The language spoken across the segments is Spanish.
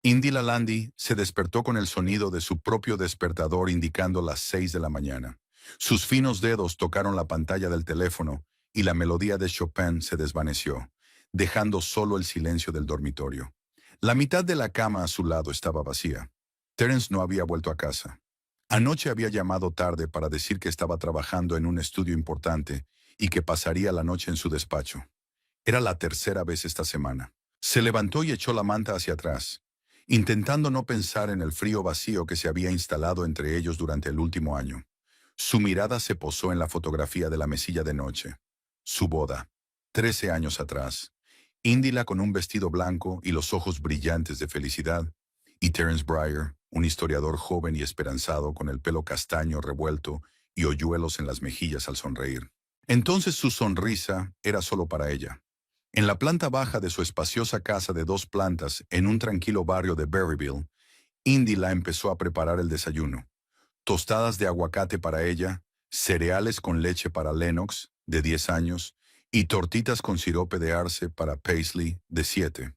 Indira Landi se despertó con el sonido de su propio despertador indicando las 6 de la mañana. Sus finos dedos tocaron la pantalla del teléfono y la melodía de Chopin se desvaneció, dejando solo el silencio del dormitorio. La mitad de la cama a su lado estaba vacía. Terence no había vuelto a casa. Anoche había llamado tarde para decir que estaba trabajando en un estudio importante y que pasaría la noche en su despacho. Era la tercera vez esta semana. Se levantó y echó la manta hacia atrás, intentando no pensar en el frío vacío que se había instalado entre ellos durante el último año. Su mirada se posó en la fotografía de la mesilla de noche. Su boda. 13 años atrás. Indila con un vestido blanco y los ojos brillantes de felicidad, y Terence Breyer, un historiador joven y esperanzado con el pelo castaño revuelto y hoyuelos en las mejillas al sonreír. Entonces su sonrisa era solo para ella. En la planta baja de su espaciosa casa de 2 plantas en un tranquilo barrio de Berryville, Indila empezó a preparar el desayuno. Tostadas de aguacate para ella, cereales con leche para Lennox, de 10 años, y tortitas con sirope de arce para Paisley, de 7.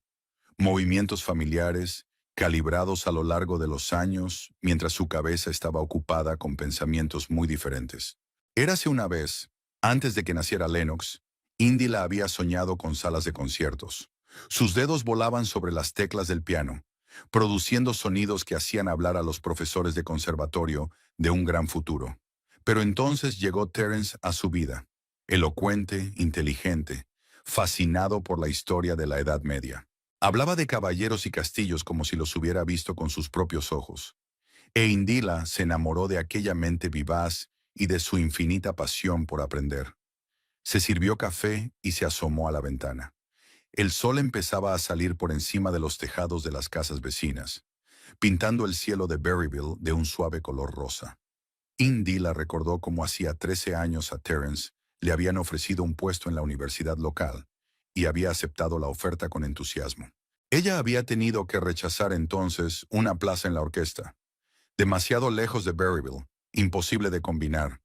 Movimientos familiares, calibrados a lo largo de los años, mientras su cabeza estaba ocupada con pensamientos muy diferentes. Érase una vez, antes de que naciera Lennox, Indy la había soñado con salas de conciertos. Sus dedos volaban sobre las teclas del piano, produciendo sonidos que hacían hablar a los profesores de conservatorio de un gran futuro. Pero entonces llegó Terence a su vida, elocuente, inteligente, fascinado por la historia de la Edad Media. Hablaba de caballeros y castillos como si los hubiera visto con sus propios ojos. E Indila se enamoró de aquella mente vivaz y de su infinita pasión por aprender. Se sirvió café y se asomó a la ventana. El sol empezaba a salir por encima de los tejados de las casas vecinas, pintando el cielo de Berryville de un suave color rosa. Indila recordó cómo hacía 13 años a Terence le habían ofrecido un puesto en la universidad local y había aceptado la oferta con entusiasmo. Ella había tenido que rechazar entonces una plaza en la orquesta, demasiado lejos de Berryville, imposible de combinar.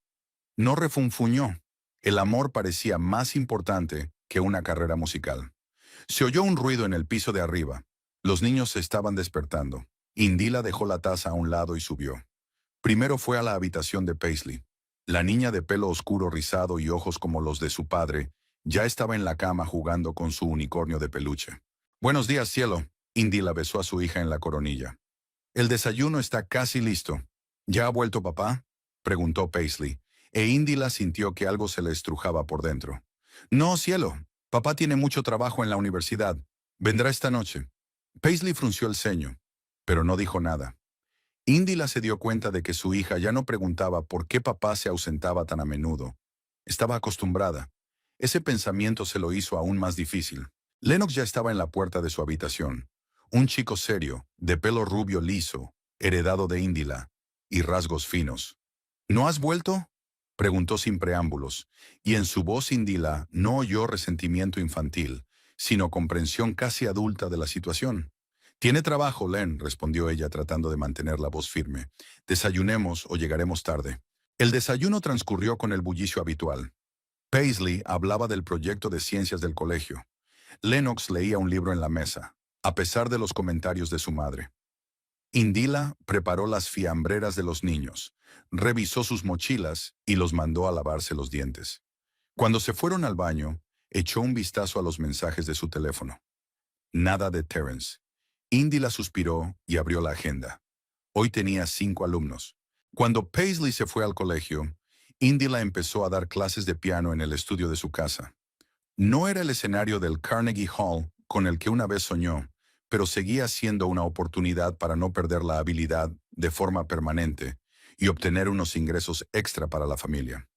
No refunfuñó. El amor parecía más importante que una carrera musical. Se oyó un ruido en el piso de arriba. Los niños se estaban despertando. Indila dejó la taza a un lado y subió. Primero fue a la habitación de Paisley. La niña de pelo oscuro rizado y ojos como los de su padre ya estaba en la cama jugando con su unicornio de peluche. «Buenos días, cielo». Indila besó a su hija en la coronilla. «El desayuno está casi listo». «¿Ya ha vuelto papá?», preguntó Paisley, e Indila sintió que algo se le estrujaba por dentro. «No, cielo. Papá tiene mucho trabajo en la universidad. Vendrá esta noche». Paisley frunció el ceño, pero no dijo nada. Indila se dio cuenta de que su hija ya no preguntaba por qué papá se ausentaba tan a menudo. Estaba acostumbrada. Ese pensamiento se lo hizo aún más difícil. Lennox ya estaba en la puerta de su habitación. Un chico serio, de pelo rubio liso, heredado de Indila, y rasgos finos. «¿No has vuelto?», preguntó sin preámbulos, y en su voz Indila no oyó resentimiento infantil, sino comprensión casi adulta de la situación. «Tiene trabajo, Len», respondió ella tratando de mantener la voz firme. «Desayunemos o llegaremos tarde». El desayuno transcurrió con el bullicio habitual. Paisley hablaba del proyecto de ciencias del colegio. Lennox leía un libro en la mesa, a pesar de los comentarios de su madre. Indila preparó las fiambreras de los niños, revisó sus mochilas y los mandó a lavarse los dientes. Cuando se fueron al baño, echó un vistazo a los mensajes de su teléfono. Nada de Terence. Indila suspiró y abrió la agenda. Hoy tenía 5 alumnos. Cuando Paisley se fue al colegio, Indila empezó a dar clases de piano en el estudio de su casa. No era el escenario del Carnegie Hall con el que una vez soñó, pero seguía siendo una oportunidad para no perder la habilidad de forma permanente y obtener unos ingresos extra para la familia.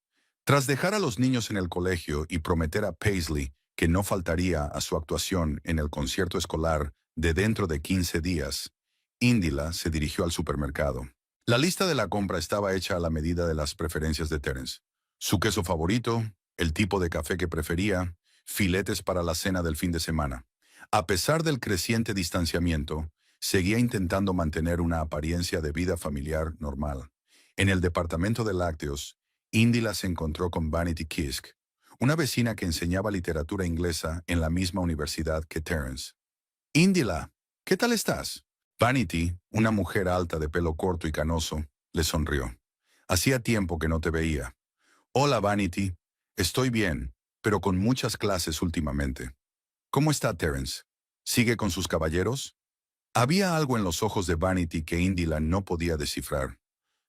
Tras dejar a los niños en el colegio y prometer a Paisley que no faltaría a su actuación en el concierto escolar de dentro de 15 días, Indila se dirigió al supermercado. La lista de la compra estaba hecha a la medida de las preferencias de Terence. Su queso favorito, el tipo de café que prefería, filetes para la cena del fin de semana. A pesar del creciente distanciamiento, seguía intentando mantener una apariencia de vida familiar normal. En el departamento de lácteos, Indila se encontró con Vanity Kisk, una vecina que enseñaba literatura inglesa en la misma universidad que Terence. «Indila, ¿qué tal estás?», Vanity, una mujer alta de pelo corto y canoso, le sonrió. Hacía tiempo que no te veía. Hola, Vanity. Estoy bien, pero con muchas clases últimamente. ¿Cómo está Terence? ¿Sigue con sus caballeros? Había algo en los ojos de Vanity que Indila no podía descifrar.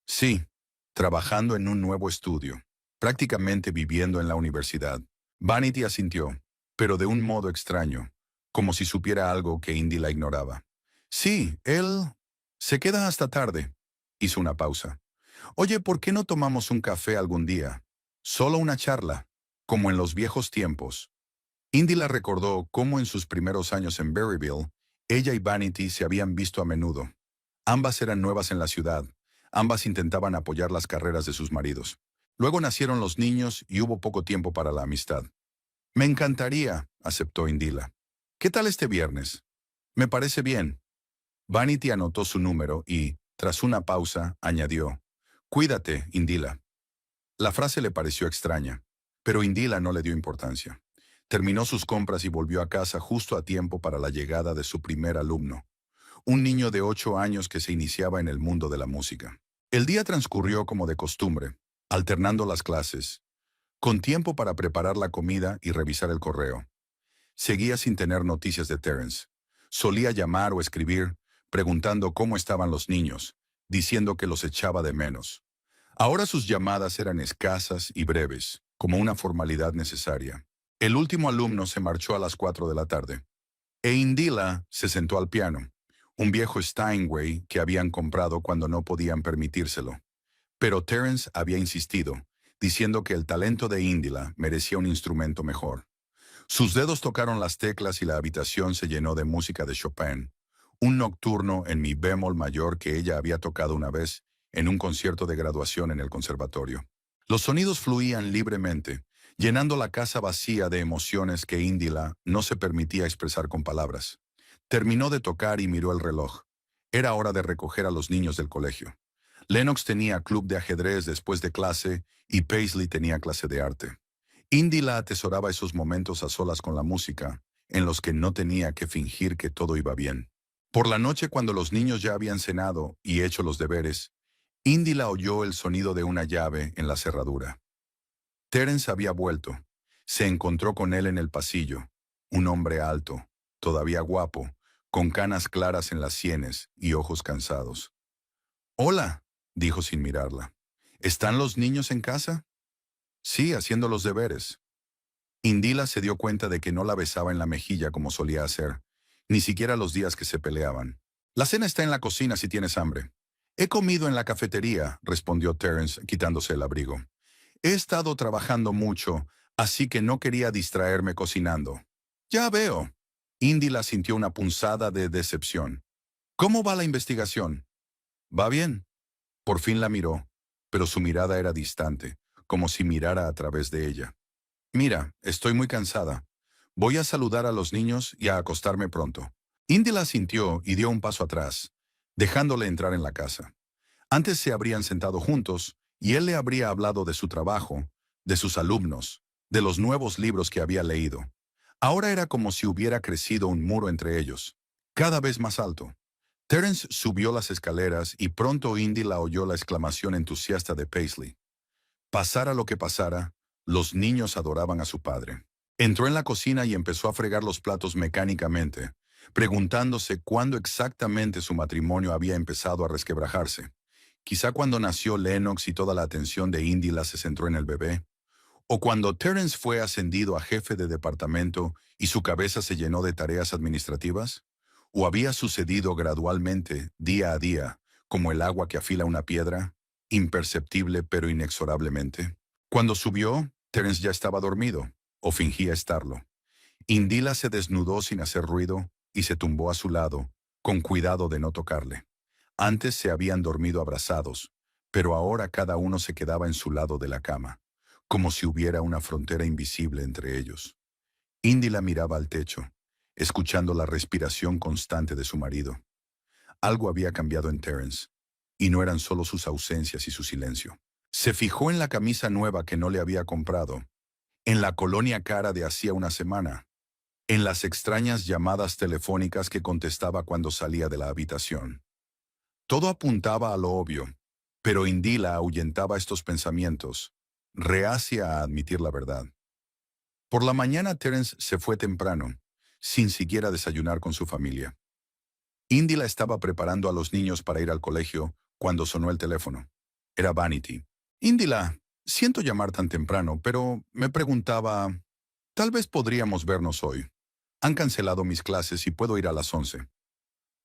Sí, trabajando en un nuevo estudio, prácticamente viviendo en la universidad. Vanity asintió, pero de un modo extraño, como si supiera algo que Indy la ignoraba. Sí, él se queda hasta tarde. Hizo una pausa. Oye, ¿por qué no tomamos un café algún día? Solo una charla, como en los viejos tiempos. Indy la recordó cómo en sus primeros años en Berryville, ella y Vanity se habían visto a menudo. Ambas eran nuevas en la ciudad. Ambas intentaban apoyar las carreras de sus maridos. Luego nacieron los niños y hubo poco tiempo para la amistad. Me encantaría, aceptó Indila. ¿Qué tal este viernes? Me parece bien. Vanity anotó su número y, tras una pausa, añadió, Cuídate, Indila. La frase le pareció extraña, pero Indila no le dio importancia. Terminó sus compras y volvió a casa justo a tiempo para la llegada de su primer alumno, un niño de 8 años que se iniciaba en el mundo de la música. El día transcurrió como de costumbre, alternando las clases, con tiempo para preparar la comida y revisar el correo. Seguía sin tener noticias de Terence. Solía llamar o escribir, preguntando cómo estaban los niños, diciendo que los echaba de menos. Ahora sus llamadas eran escasas y breves, como una formalidad necesaria. El último alumno se marchó a las 4 de la tarde, e Indila se sentó al piano, un viejo Steinway que habían comprado cuando no podían permitírselo. Pero Terence había insistido, diciendo que el talento de Indila merecía un instrumento mejor. Sus dedos tocaron las teclas y la habitación se llenó de música de Chopin, un nocturno en mi bemol mayor que ella había tocado una vez en un concierto de graduación en el conservatorio. Los sonidos fluían libremente, llenando la casa vacía de emociones que Indila no se permitía expresar con palabras. Terminó de tocar y miró el reloj. Era hora de recoger a los niños del colegio. Lennox tenía club de ajedrez después de clase y Paisley tenía clase de arte. Indila atesoraba esos momentos a solas con la música, en los que no tenía que fingir que todo iba bien. Por la noche, cuando los niños ya habían cenado y hecho los deberes, Indila oyó el sonido de una llave en la cerradura. Terence había vuelto. Se encontró con él en el pasillo, un hombre alto, todavía guapo, con canas claras en las sienes y ojos cansados. «Hola», dijo sin mirarla. «¿Están los niños en casa?» «Sí, haciendo los deberes». Indila se dio cuenta de que no la besaba en la mejilla como solía hacer, ni siquiera los días que se peleaban. «La cena está en la cocina si tienes hambre». «He comido en la cafetería», respondió Terence, quitándose el abrigo. «He estado trabajando mucho, así que no quería distraerme cocinando». «Ya veo». Indila sintió una punzada de decepción. «¿Cómo va la investigación?» «Va bien». Por fin la miró, pero su mirada era distante, como si mirara a través de ella. «Mira, estoy muy cansada. Voy a saludar a los niños y a acostarme pronto». Indila sintió y dio un paso atrás, dejándole entrar en la casa. Antes se habrían sentado juntos y él le habría hablado de su trabajo, de sus alumnos, de los nuevos libros que había leído. Ahora era como si hubiera crecido un muro entre ellos, cada vez más alto. Terence subió las escaleras y pronto Indila oyó la exclamación entusiasta de Paisley. Pasara lo que pasara, los niños adoraban a su padre. Entró en la cocina y empezó a fregar los platos mecánicamente, preguntándose cuándo exactamente su matrimonio había empezado a resquebrajarse. Quizá cuando nació Lennox y toda la atención de Indila se centró en el bebé, o cuando Terence fue ascendido a jefe de departamento y su cabeza se llenó de tareas administrativas, o había sucedido gradualmente, día a día, como el agua que afila una piedra, imperceptible pero inexorablemente. Cuando subió, Terence ya estaba dormido, o fingía estarlo. Indila se desnudó sin hacer ruido y se tumbó a su lado, con cuidado de no tocarle. Antes se habían dormido abrazados, pero ahora cada uno se quedaba en su lado de la cama, como si hubiera una frontera invisible entre ellos. Indila miraba al techo, escuchando la respiración constante de su marido. Algo había cambiado en Terence, y no eran solo sus ausencias y su silencio. Se fijó en la camisa nueva que no le había comprado, en la colonia cara de hacía una semana. en las extrañas llamadas telefónicas que contestaba cuando salía de la habitación. Todo apuntaba a lo obvio, pero Indila ahuyentaba estos pensamientos, reacia a admitir la verdad. Por la mañana Terence se fue temprano, sin siquiera desayunar con su familia. Indila estaba preparando a los niños para ir al colegio cuando sonó el teléfono. Era Vanity. Indila, siento llamar tan temprano, pero me preguntaba, tal vez podríamos vernos hoy. Han cancelado mis clases y puedo ir a las 11.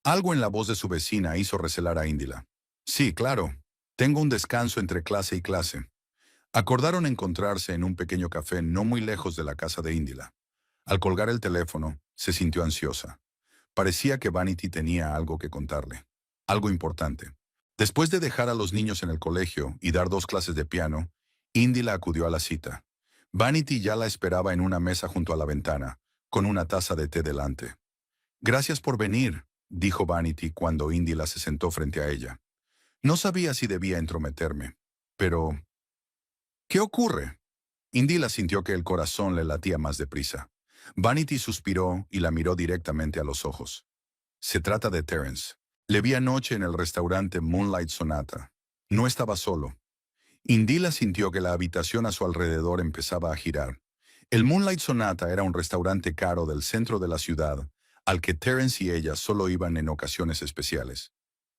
Algo en la voz de su vecina hizo recelar a Indila. Sí, claro. Tengo un descanso entre clase y clase. Acordaron encontrarse en un pequeño café no muy lejos de la casa de Indila. Al colgar el teléfono, se sintió ansiosa. Parecía que Vanity tenía algo que contarle. Algo importante. Después de dejar a los niños en el colegio y dar 2 clases de piano, Indila acudió a la cita. Vanity ya la esperaba en una mesa junto a la ventana, con una taza de té delante. Gracias por venir, dijo Vanity cuando Indila se sentó frente a ella. No sabía si debía entrometerme, pero... ¿Qué ocurre? Indila sintió que el corazón le latía más deprisa. Vanity suspiró y la miró directamente a los ojos. Se trata de Terence. Le vi anoche en el restaurante Moonlight Sonata. No estaba solo. Indila sintió que la habitación a su alrededor empezaba a girar. El Moonlight Sonata era un restaurante caro del centro de la ciudad, al que Terence y ella solo iban en ocasiones especiales.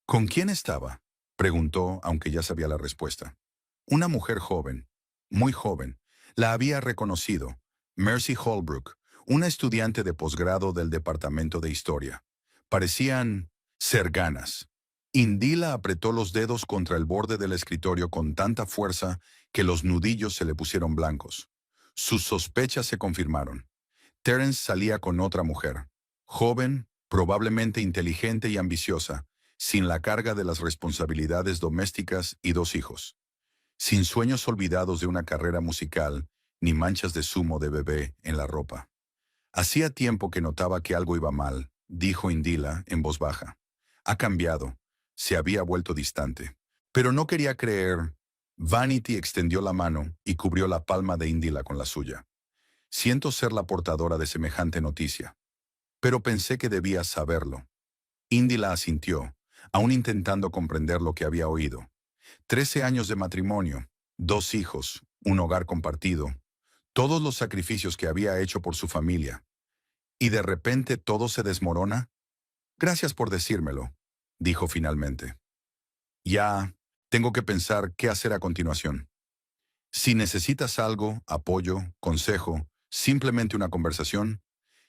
¿Con quién estaba?, preguntó, aunque ya sabía la respuesta. Una mujer joven, muy joven. La había reconocido. Mercy Holbrook, una estudiante de posgrado del Departamento de Historia. Parecían ser ganas. Indila apretó los dedos contra el borde del escritorio con tanta fuerza que los nudillos se le pusieron blancos. Sus sospechas se confirmaron. Terence salía con otra mujer. Joven, probablemente inteligente y ambiciosa, sin la carga de las responsabilidades domésticas y 2 hijos. Sin sueños olvidados de una carrera musical, ni manchas de zumo de bebé en la ropa. Hacía tiempo que notaba que algo iba mal, dijo Indila en voz baja. Ha cambiado. Se había vuelto distante. Pero no quería creer. Vanity extendió la mano y cubrió la palma de Indila con la suya. Siento ser la portadora de semejante noticia. Pero pensé que debías saberlo. Indila asintió, aún intentando comprender lo que había oído. 13 años de matrimonio, 2 hijos, un hogar compartido, todos los sacrificios que había hecho por su familia. ¿Y de repente todo se desmorona? Gracias por decírmelo, dijo finalmente. Ya, tengo que pensar qué hacer a continuación. Si necesitas algo, apoyo, consejo, simplemente una conversación,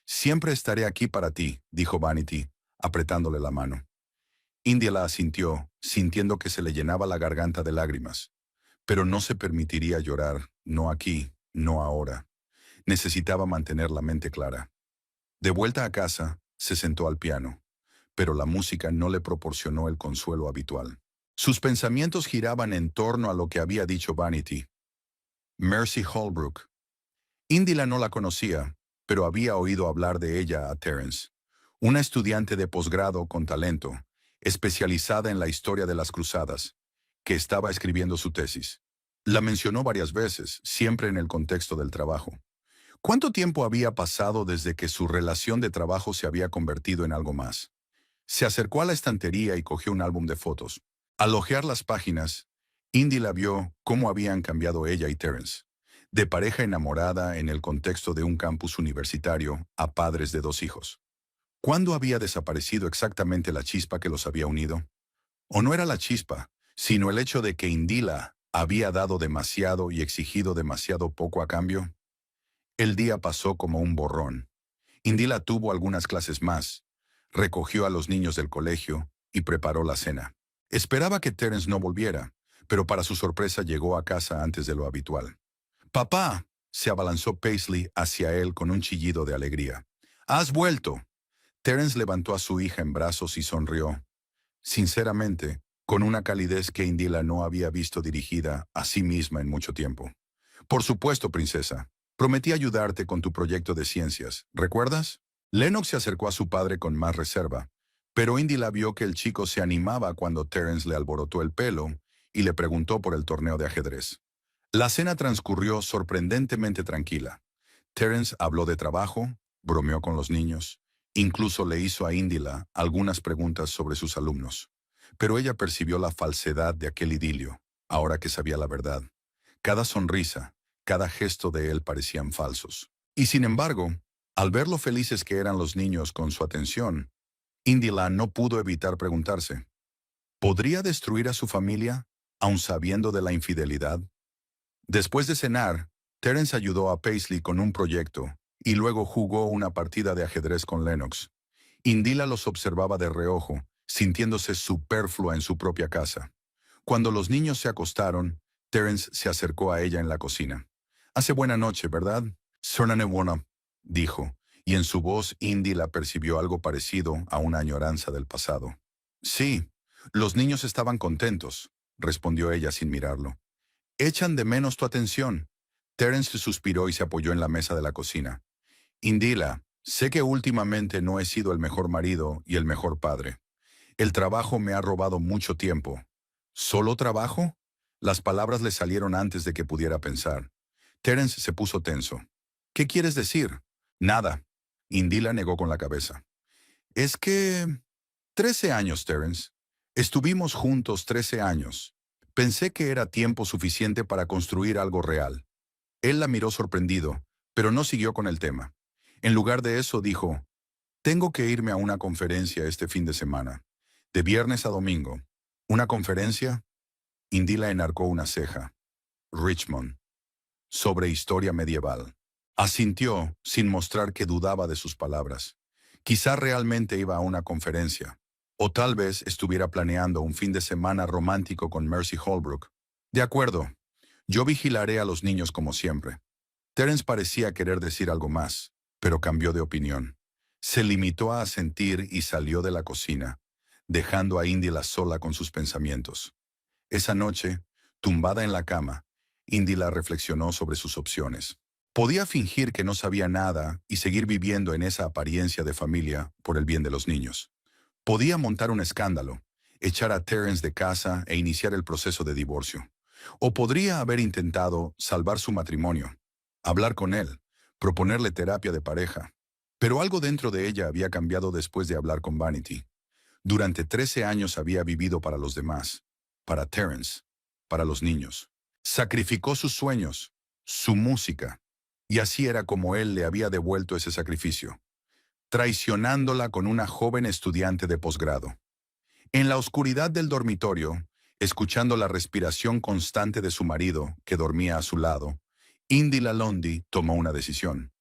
siempre estaré aquí para ti, dijo Vanity, apretándole la mano. Indila asintió, sintiendo que se le llenaba la garganta de lágrimas. Pero no se permitiría llorar, no aquí, no ahora. Necesitaba mantener la mente clara. De vuelta a casa, se sentó al piano, pero la música no le proporcionó el consuelo habitual. Sus pensamientos giraban en torno a lo que había dicho Vanity. Mercy Holbrook. Indila no la conocía, pero había oído hablar de ella a Terence. Una estudiante de posgrado con talento, especializada en la historia de las cruzadas, que estaba escribiendo su tesis. La mencionó varias veces, siempre en el contexto del trabajo. ¿Cuánto tiempo había pasado desde que su relación de trabajo se había convertido en algo más? Se acercó a la estantería y cogió un álbum de fotos. Al hojear las páginas, Indila vio cómo habían cambiado ella y Terence. De pareja enamorada en el contexto de un campus universitario a padres de 2 hijos. ¿Cuándo había desaparecido exactamente la chispa que los había unido? O no era la chispa, sino el hecho de que Indila había dado demasiado y exigido demasiado poco a cambio. El día pasó como un borrón. Indila tuvo algunas clases más, recogió a los niños del colegio y preparó la cena. Esperaba que Terence no volviera, pero para su sorpresa llegó a casa antes de lo habitual. «¡Papá!», se abalanzó Paisley hacia él con un chillido de alegría. «¡Has vuelto!». Terence levantó a su hija en brazos y sonrió. Sinceramente, con una calidez que Indila no había visto dirigida a sí misma en mucho tiempo. «Por supuesto, princesa. Prometí ayudarte con tu proyecto de ciencias, ¿recuerdas?». Lennox se acercó a su padre con más reserva, pero Indila vio que el chico se animaba cuando Terence le alborotó el pelo y le preguntó por el torneo de ajedrez. La cena transcurrió sorprendentemente tranquila. Terence habló de trabajo, bromeó con los niños. Incluso le hizo a Indila algunas preguntas sobre sus alumnos. Pero ella percibió la falsedad de aquel idilio, ahora que sabía la verdad. Cada sonrisa, cada gesto de él parecían falsos. Y sin embargo, al ver lo felices que eran los niños con su atención, Indila no pudo evitar preguntarse, ¿podría destruir a su familia, aun sabiendo de la infidelidad? Después de cenar, Terence ayudó a Paisley con un proyecto y luego jugó una partida de ajedrez con Lennox. Indila los observaba de reojo, sintiéndose superflua en su propia casa. Cuando los niños se acostaron, Terence se acercó a ella en la cocina. «Hace buena noche, ¿verdad?» «Sornanewana», dijo, y en su voz Indila percibió algo parecido a una añoranza del pasado. «Sí, los niños estaban contentos», respondió ella sin mirarlo. «Echan de menos tu atención». Terence suspiró y se apoyó en la mesa de la cocina. «Indila, sé que últimamente no he sido el mejor marido y el mejor padre. El trabajo me ha robado mucho tiempo». «¿Solo trabajo?» Las palabras le salieron antes de que pudiera pensar. Terence se puso tenso. «¿Qué quieres decir?» «Nada». Indila negó con la cabeza. «Es que... 13 años, Terence. Estuvimos juntos 13 años. Pensé que era tiempo suficiente para construir algo real». Él la miró sorprendido, pero no siguió con el tema. En lugar de eso dijo, «Tengo que irme a una conferencia este fin de semana, de viernes a domingo». «¿Una conferencia?» Indila enarcó una ceja. «Richmond. Sobre historia medieval». Asintió, sin mostrar que dudaba de sus palabras. Quizá realmente iba a una conferencia. O tal vez estuviera planeando un fin de semana romántico con Mercy Holbrook. «De acuerdo. Yo vigilaré a los niños como siempre». Terence parecía querer decir algo más, pero cambió de opinión. Se limitó a asentir y salió de la cocina, dejando a Indila sola con sus pensamientos. Esa noche, tumbada en la cama, Indila reflexionó sobre sus opciones. Podía fingir que no sabía nada y seguir viviendo en esa apariencia de familia por el bien de los niños. Podía montar un escándalo, echar a Terence de casa e iniciar el proceso de divorcio. O podría haber intentado salvar su matrimonio, hablar con él, proponerle terapia de pareja. Pero algo dentro de ella había cambiado después de hablar con Vanity. Durante 13 años había vivido para los demás, para Terence, para los niños. Sacrificó sus sueños, su música, y así era como él le había devuelto ese sacrificio, traicionándola con una joven estudiante de posgrado. En la oscuridad del dormitorio, escuchando la respiración constante de su marido, que dormía a su lado, Indila Lundy tomó una decisión.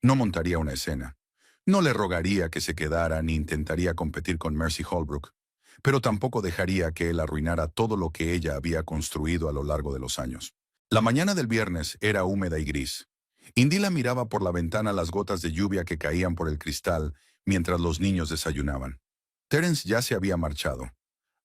No montaría una escena. No le rogaría que se quedara ni intentaría competir con Mercy Holbrook, pero tampoco dejaría que él arruinara todo lo que ella había construido a lo largo de los años. La mañana del viernes era húmeda y gris. Indila miraba por la ventana las gotas de lluvia que caían por el cristal mientras los niños desayunaban. Terence ya se había marchado.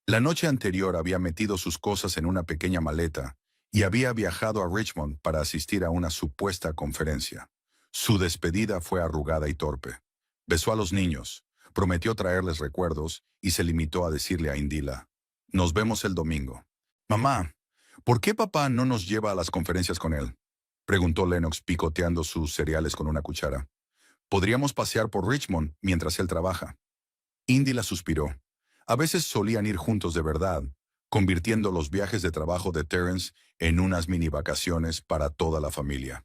La noche anterior había metido sus cosas en una pequeña maleta y había viajado a Richmond para asistir a una supuesta conferencia. Su despedida fue arrugada y torpe. Besó a los niños, prometió traerles recuerdos y se limitó a decirle a Indila, «Nos vemos el domingo». «Mamá, ¿por qué papá no nos lleva a las conferencias con él?», preguntó Lennox picoteando sus cereales con una cuchara. «Podríamos pasear por Richmond mientras él trabaja». Indila suspiró. A veces solían ir juntos de verdad, convirtiendo los viajes de trabajo de Terence en unas mini vacaciones para toda la familia.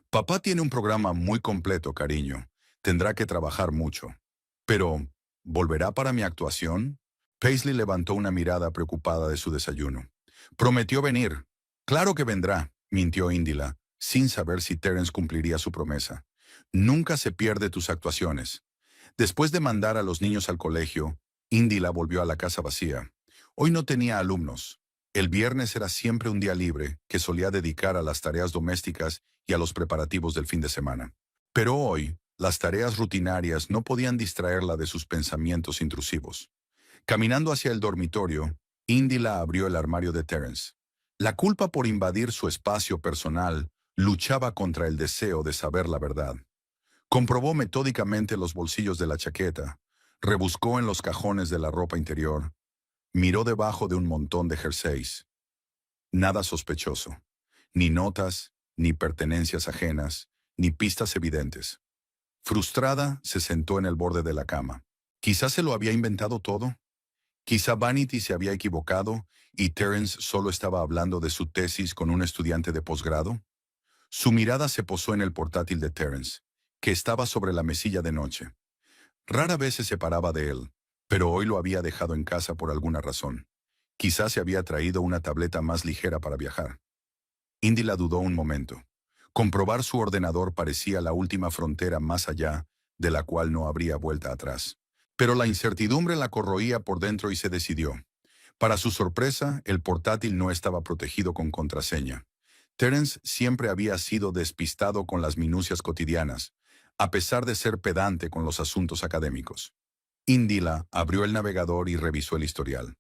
«Papá tiene un programa muy completo, cariño. Tendrá que trabajar mucho». «Pero, ¿volverá para mi actuación?». Paisley levantó una mirada preocupada de su desayuno. «Prometió venir». «Claro que vendrá», mintió Indila, sin saber si Terence cumpliría su promesa. «Nunca se pierde tus actuaciones». Después de mandar a los niños al colegio, Indila volvió a la casa vacía. Hoy no tenía alumnos. El viernes era siempre un día libre que solía dedicar a las tareas domésticas y a los preparativos del fin de semana. Pero hoy, las tareas rutinarias no podían distraerla de sus pensamientos intrusivos. Caminando hacia el dormitorio, Indila abrió el armario de Terence. La culpa por invadir su espacio personal luchaba contra el deseo de saber la verdad. Comprobó metódicamente los bolsillos de la chaqueta, rebuscó en los cajones de la ropa interior, miró debajo de un montón de jerseys. Nada sospechoso, ni notas, ni pertenencias ajenas, ni pistas evidentes. Frustrada, se sentó en el borde de la cama. Quizás se lo había inventado todo. Quizá Vanity se había equivocado y Terence solo estaba hablando de su tesis con un estudiante de posgrado. Su mirada se posó en el portátil de Terence, que estaba sobre la mesilla de noche. Rara vez se separaba de él, pero hoy lo había dejado en casa por alguna razón. Quizás se había traído una tableta más ligera para viajar. Indy la dudó un momento. Comprobar su ordenador parecía la última frontera más allá, de la cual no habría vuelta atrás. Pero la incertidumbre la corroía por dentro y se decidió. Para su sorpresa, el portátil no estaba protegido con contraseña. Terence siempre había sido despistado con las minucias cotidianas, a pesar de ser pedante con los asuntos académicos. Indila abrió el navegador y revisó el historial.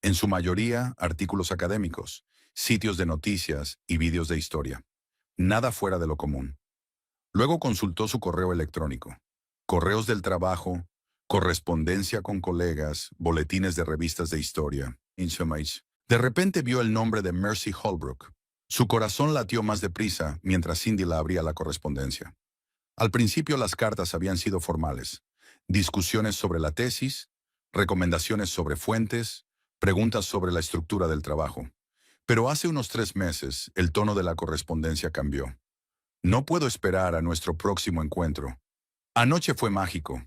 En su mayoría, artículos académicos, sitios de noticias y vídeos de historia. Nada fuera de lo común. Luego consultó su correo electrónico. Correos del trabajo, correspondencia con colegas, boletines de revistas de historia. De repente vio el nombre de Mercy Holbrook. Su corazón latió más deprisa mientras Indila abría la correspondencia. Al principio las cartas habían sido formales. Discusiones sobre la tesis, recomendaciones sobre fuentes, preguntas sobre la estructura del trabajo. Pero hace unos 3 meses, el tono de la correspondencia cambió. No puedo esperar a nuestro próximo encuentro. Anoche fue mágico.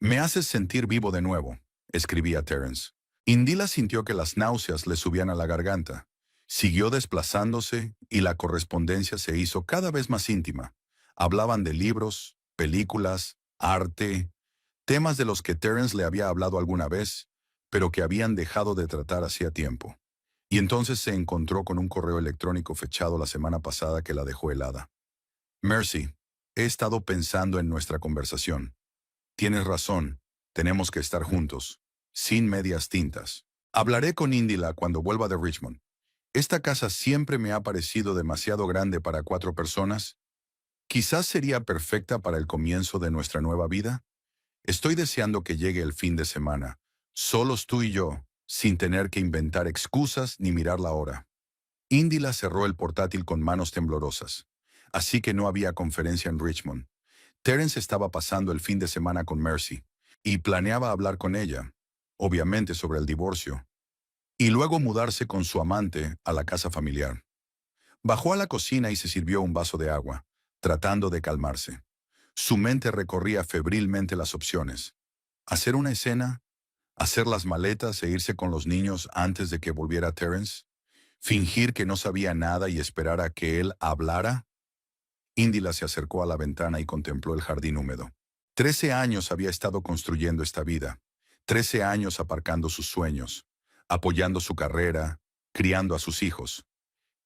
Me haces sentir vivo de nuevo, escribía Terence. Indila sintió que las náuseas le subían a la garganta. Siguió desplazándose y la correspondencia se hizo cada vez más íntima. Hablaban de libros, películas, arte, temas de los que Terence le había hablado alguna vez, pero que habían dejado de tratar hacía tiempo. Y entonces se encontró con un correo electrónico fechado la semana pasada que la dejó helada. Mercy, he estado pensando en nuestra conversación. Tienes razón, tenemos que estar juntos, sin medias tintas. Hablaré con Indila cuando vuelva de Richmond. Esta casa siempre me ha parecido demasiado grande para 4 personas. Quizás sería perfecta para el comienzo de nuestra nueva vida. Estoy deseando que llegue el fin de semana, solos tú y yo, sin tener que inventar excusas ni mirar la hora. Indila cerró el portátil con manos temblorosas. Así que no había conferencia en Richmond. Terence estaba pasando el fin de semana con Mercy, y planeaba hablar con ella, obviamente sobre el divorcio, y luego mudarse con su amante a la casa familiar. Bajó a la cocina y se sirvió un vaso de agua, tratando de calmarse. Su mente recorría febrilmente las opciones. ¿Hacer una escena? ¿Hacer las maletas e irse con los niños antes de que volviera Terence? ¿Fingir que no sabía nada y esperar a que él hablara? Indila se acercó a la ventana y contempló el jardín húmedo. 13 años había estado construyendo esta vida. 13 años aparcando sus sueños, apoyando su carrera, criando a sus hijos.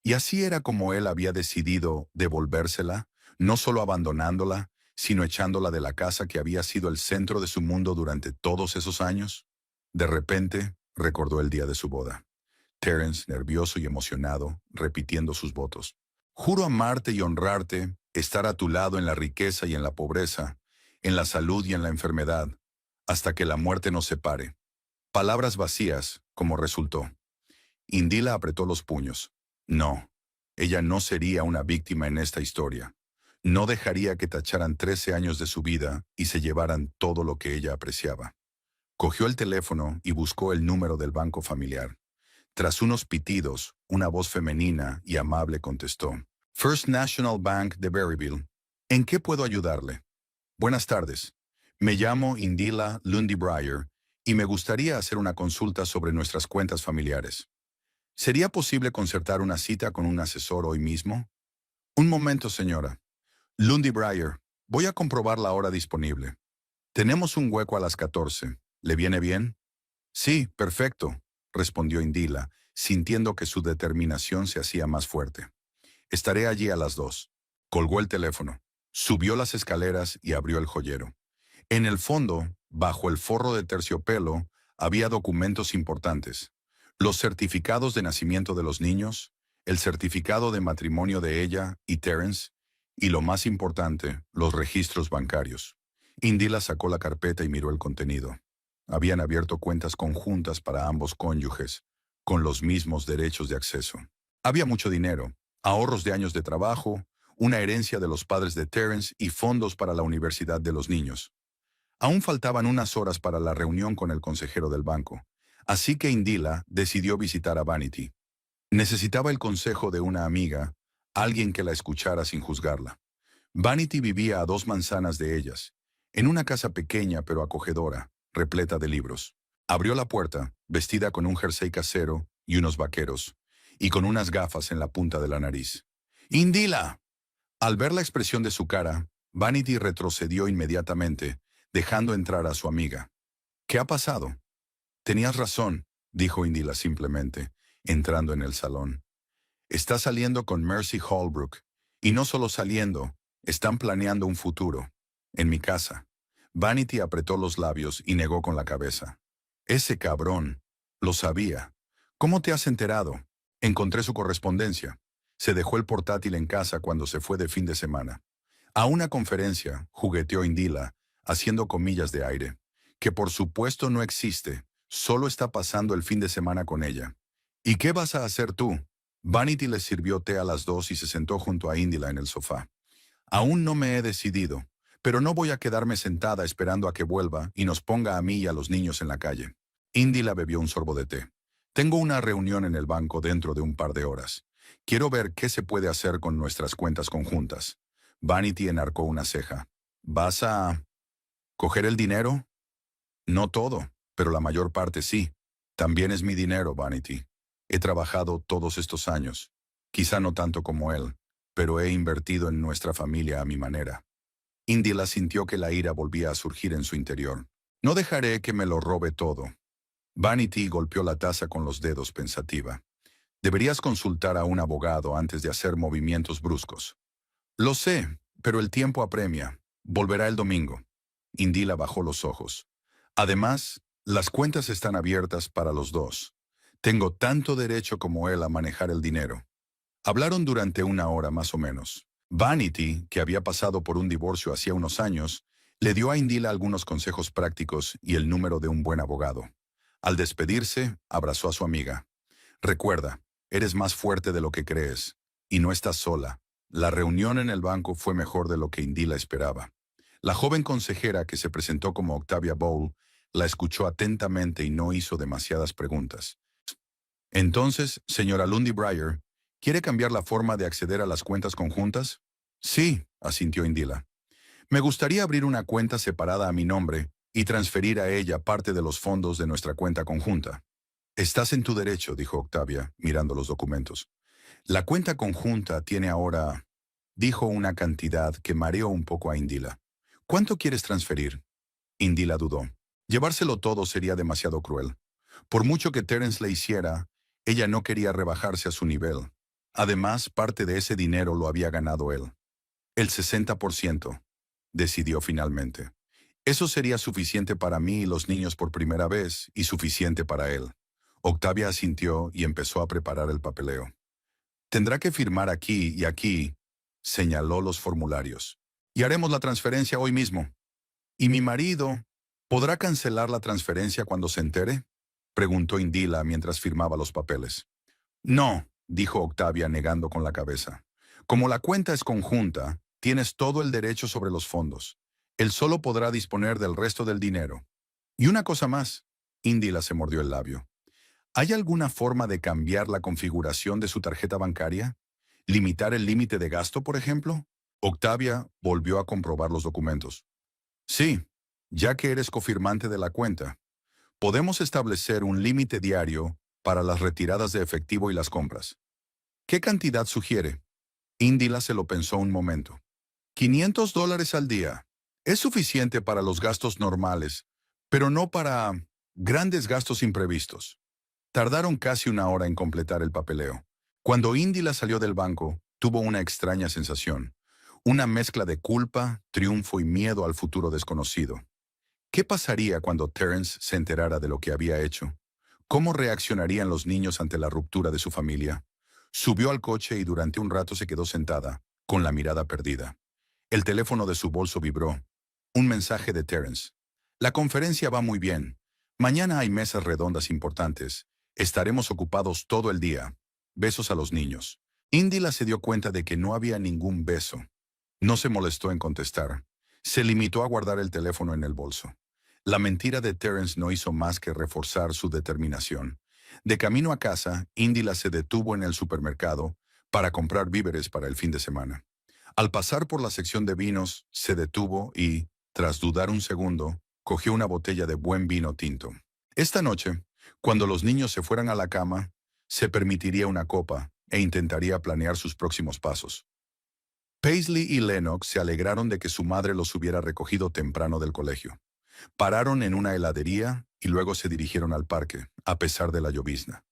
Y así era como él había decidido devolvérsela, no solo abandonándola, sino echándola de la casa que había sido el centro de su mundo durante todos esos años. De repente, recordó el día de su boda. Terence, nervioso y emocionado, repitiendo sus votos. Juro amarte y honrarte, estar a tu lado en la riqueza y en la pobreza, en la salud y en la enfermedad, hasta que la muerte nos separe. Palabras vacías, como resultó. Indila apretó los puños. No, ella no sería una víctima en esta historia. No dejaría que tacharan 13 años de su vida y se llevaran todo lo que ella apreciaba. Cogió el teléfono y buscó el número del banco familiar. Tras unos pitidos, una voz femenina y amable contestó. First National Bank de Berryville. ¿En qué puedo ayudarle? Buenas tardes. Me llamo Indila Lundy Breyer y me gustaría hacer una consulta sobre nuestras cuentas familiares. ¿Sería posible concertar una cita con un asesor hoy mismo? Un momento, señora. Lundy Breyer, voy a comprobar la hora disponible. Tenemos un hueco a las 14. ¿Le viene bien? Sí, perfecto, respondió Indila, sintiendo que su determinación se hacía más fuerte. Estaré allí a las 2. Colgó el teléfono, subió las escaleras y abrió el joyero. En el fondo, bajo el forro de terciopelo, había documentos importantes. Los certificados de nacimiento de los niños, el certificado de matrimonio de ella y Terence, y lo más importante, los registros bancarios. Indila sacó la carpeta y miró el contenido. Habían abierto cuentas conjuntas para ambos cónyuges, con los mismos derechos de acceso. Había mucho dinero, ahorros de años de trabajo, una herencia de los padres de Terence y fondos para la universidad de los niños. Aún faltaban unas horas para la reunión con el consejero del banco, así que Indila decidió visitar a Vanity. Necesitaba el consejo de una amiga, alguien que la escuchara sin juzgarla. Vanity vivía a 2 manzanas de ellas, en una casa pequeña pero acogedora, repleta de libros. Abrió la puerta, vestida con un jersey casero y unos vaqueros, y con unas gafas en la punta de la nariz. ¡Indila! Al ver la expresión de su cara, Vanity retrocedió inmediatamente, dejando entrar a su amiga. ¿Qué ha pasado? Tenías razón, dijo Indila simplemente, entrando en el salón. Está saliendo con Mercy Holbrook, y no solo saliendo, están planeando un futuro. En mi casa. Vanity apretó los labios y negó con la cabeza. Ese cabrón. Lo sabía. ¿Cómo te has enterado? Encontré su correspondencia. Se dejó el portátil en casa cuando se fue de fin de semana. A una conferencia, jugueteó Indila, haciendo comillas de aire, que por supuesto no existe, solo está pasando el fin de semana con ella. ¿Y qué vas a hacer tú? Vanity les sirvió té a las 2 y se sentó junto a Indila en el sofá. Aún no me he decidido, pero no voy a quedarme sentada esperando a que vuelva y nos ponga a mí y a los niños en la calle. Indila bebió un sorbo de té. Tengo una reunión en el banco dentro de un par de horas. Quiero ver qué se puede hacer con nuestras cuentas conjuntas. Vanity enarcó una ceja. ¿Vas a coger el dinero? No todo, pero la mayor parte sí. También es mi dinero, Vanity. He trabajado todos estos años. Quizá no tanto como él, pero he invertido en nuestra familia a mi manera. Indila sintió que la ira volvía a surgir en su interior. No dejaré que me lo robe todo. Vanity golpeó la taza con los dedos pensativa. Deberías consultar a un abogado antes de hacer movimientos bruscos. Lo sé, pero el tiempo apremia. Volverá el domingo. Indila bajó los ojos. Además, las cuentas están abiertas para los dos. Tengo tanto derecho como él a manejar el dinero. Hablaron durante 1 hora más o menos. Vanity, que había pasado por un divorcio hacía unos años, le dio a Indila algunos consejos prácticos y el número de un buen abogado. Al despedirse, abrazó a su amiga. Recuerda, eres más fuerte de lo que crees, y no estás sola. La reunión en el banco fue mejor de lo que Indila esperaba. La joven consejera que se presentó como Octavia Bowl la escuchó atentamente y no hizo demasiadas preguntas. Entonces, señora Lundy Breyer, ¿quiere cambiar la forma de acceder a las cuentas conjuntas? Sí, asintió Indila. Me gustaría abrir una cuenta separada a mi nombre y transferir a ella parte de los fondos de nuestra cuenta conjunta. Estás en tu derecho, dijo Octavia, mirando los documentos. La cuenta conjunta tiene ahora, dijo una cantidad que mareó un poco a Indila. ¿Cuánto quieres transferir? Indila dudó. Llevárselo todo sería demasiado cruel. Por mucho que Terence le hiciera, ella no quería rebajarse a su nivel. Además, parte de ese dinero lo había ganado él. El 60%, decidió finalmente. Eso sería suficiente para mí y los niños por primera vez y suficiente para él. Octavia asintió y empezó a preparar el papeleo. Tendrá que firmar aquí y aquí, señaló los formularios. Y haremos la transferencia hoy mismo. ¿Y mi marido podrá cancelar la transferencia cuando se entere? Preguntó Indila mientras firmaba los papeles. No, dijo Octavia negando con la cabeza. Como la cuenta es conjunta, tienes todo el derecho sobre los fondos. Él solo podrá disponer del resto del dinero. Y una cosa más. Indila se mordió el labio. ¿Hay alguna forma de cambiar la configuración de su tarjeta bancaria? ¿Limitar el límite de gasto, por ejemplo? Octavia volvió a comprobar los documentos. Sí, ya que eres cofirmante de la cuenta. Podemos establecer un límite diario para las retiradas de efectivo y las compras. ¿Qué cantidad sugiere? Indila se lo pensó un momento. $500 al día. Es suficiente para los gastos normales, pero no para grandes gastos imprevistos. Tardaron casi 1 hora en completar el papeleo. Cuando Indila salió del banco, tuvo una extraña sensación. Una mezcla de culpa, triunfo y miedo al futuro desconocido. ¿Qué pasaría cuando Terence se enterara de lo que había hecho? ¿Cómo reaccionarían los niños ante la ruptura de su familia? Subió al coche y durante un rato se quedó sentada, con la mirada perdida. El teléfono de su bolso vibró. Un mensaje de Terence. La conferencia va muy bien. Mañana hay mesas redondas importantes. Estaremos ocupados todo el día. Besos a los niños. Indila se dio cuenta de que no había ningún beso. No se molestó en contestar. Se limitó a guardar el teléfono en el bolso. La mentira de Terence no hizo más que reforzar su determinación. De camino a casa, Indila se detuvo en el supermercado para comprar víveres para el fin de semana. Al pasar por la sección de vinos, se detuvo y, tras dudar un segundo, cogió una botella de buen vino tinto. Esta noche, cuando los niños se fueran a la cama, se permitiría una copa e intentaría planear sus próximos pasos. Paisley y Lennox se alegraron de que su madre los hubiera recogido temprano del colegio. Pararon en una heladería y luego se dirigieron al parque, a pesar de la llovizna.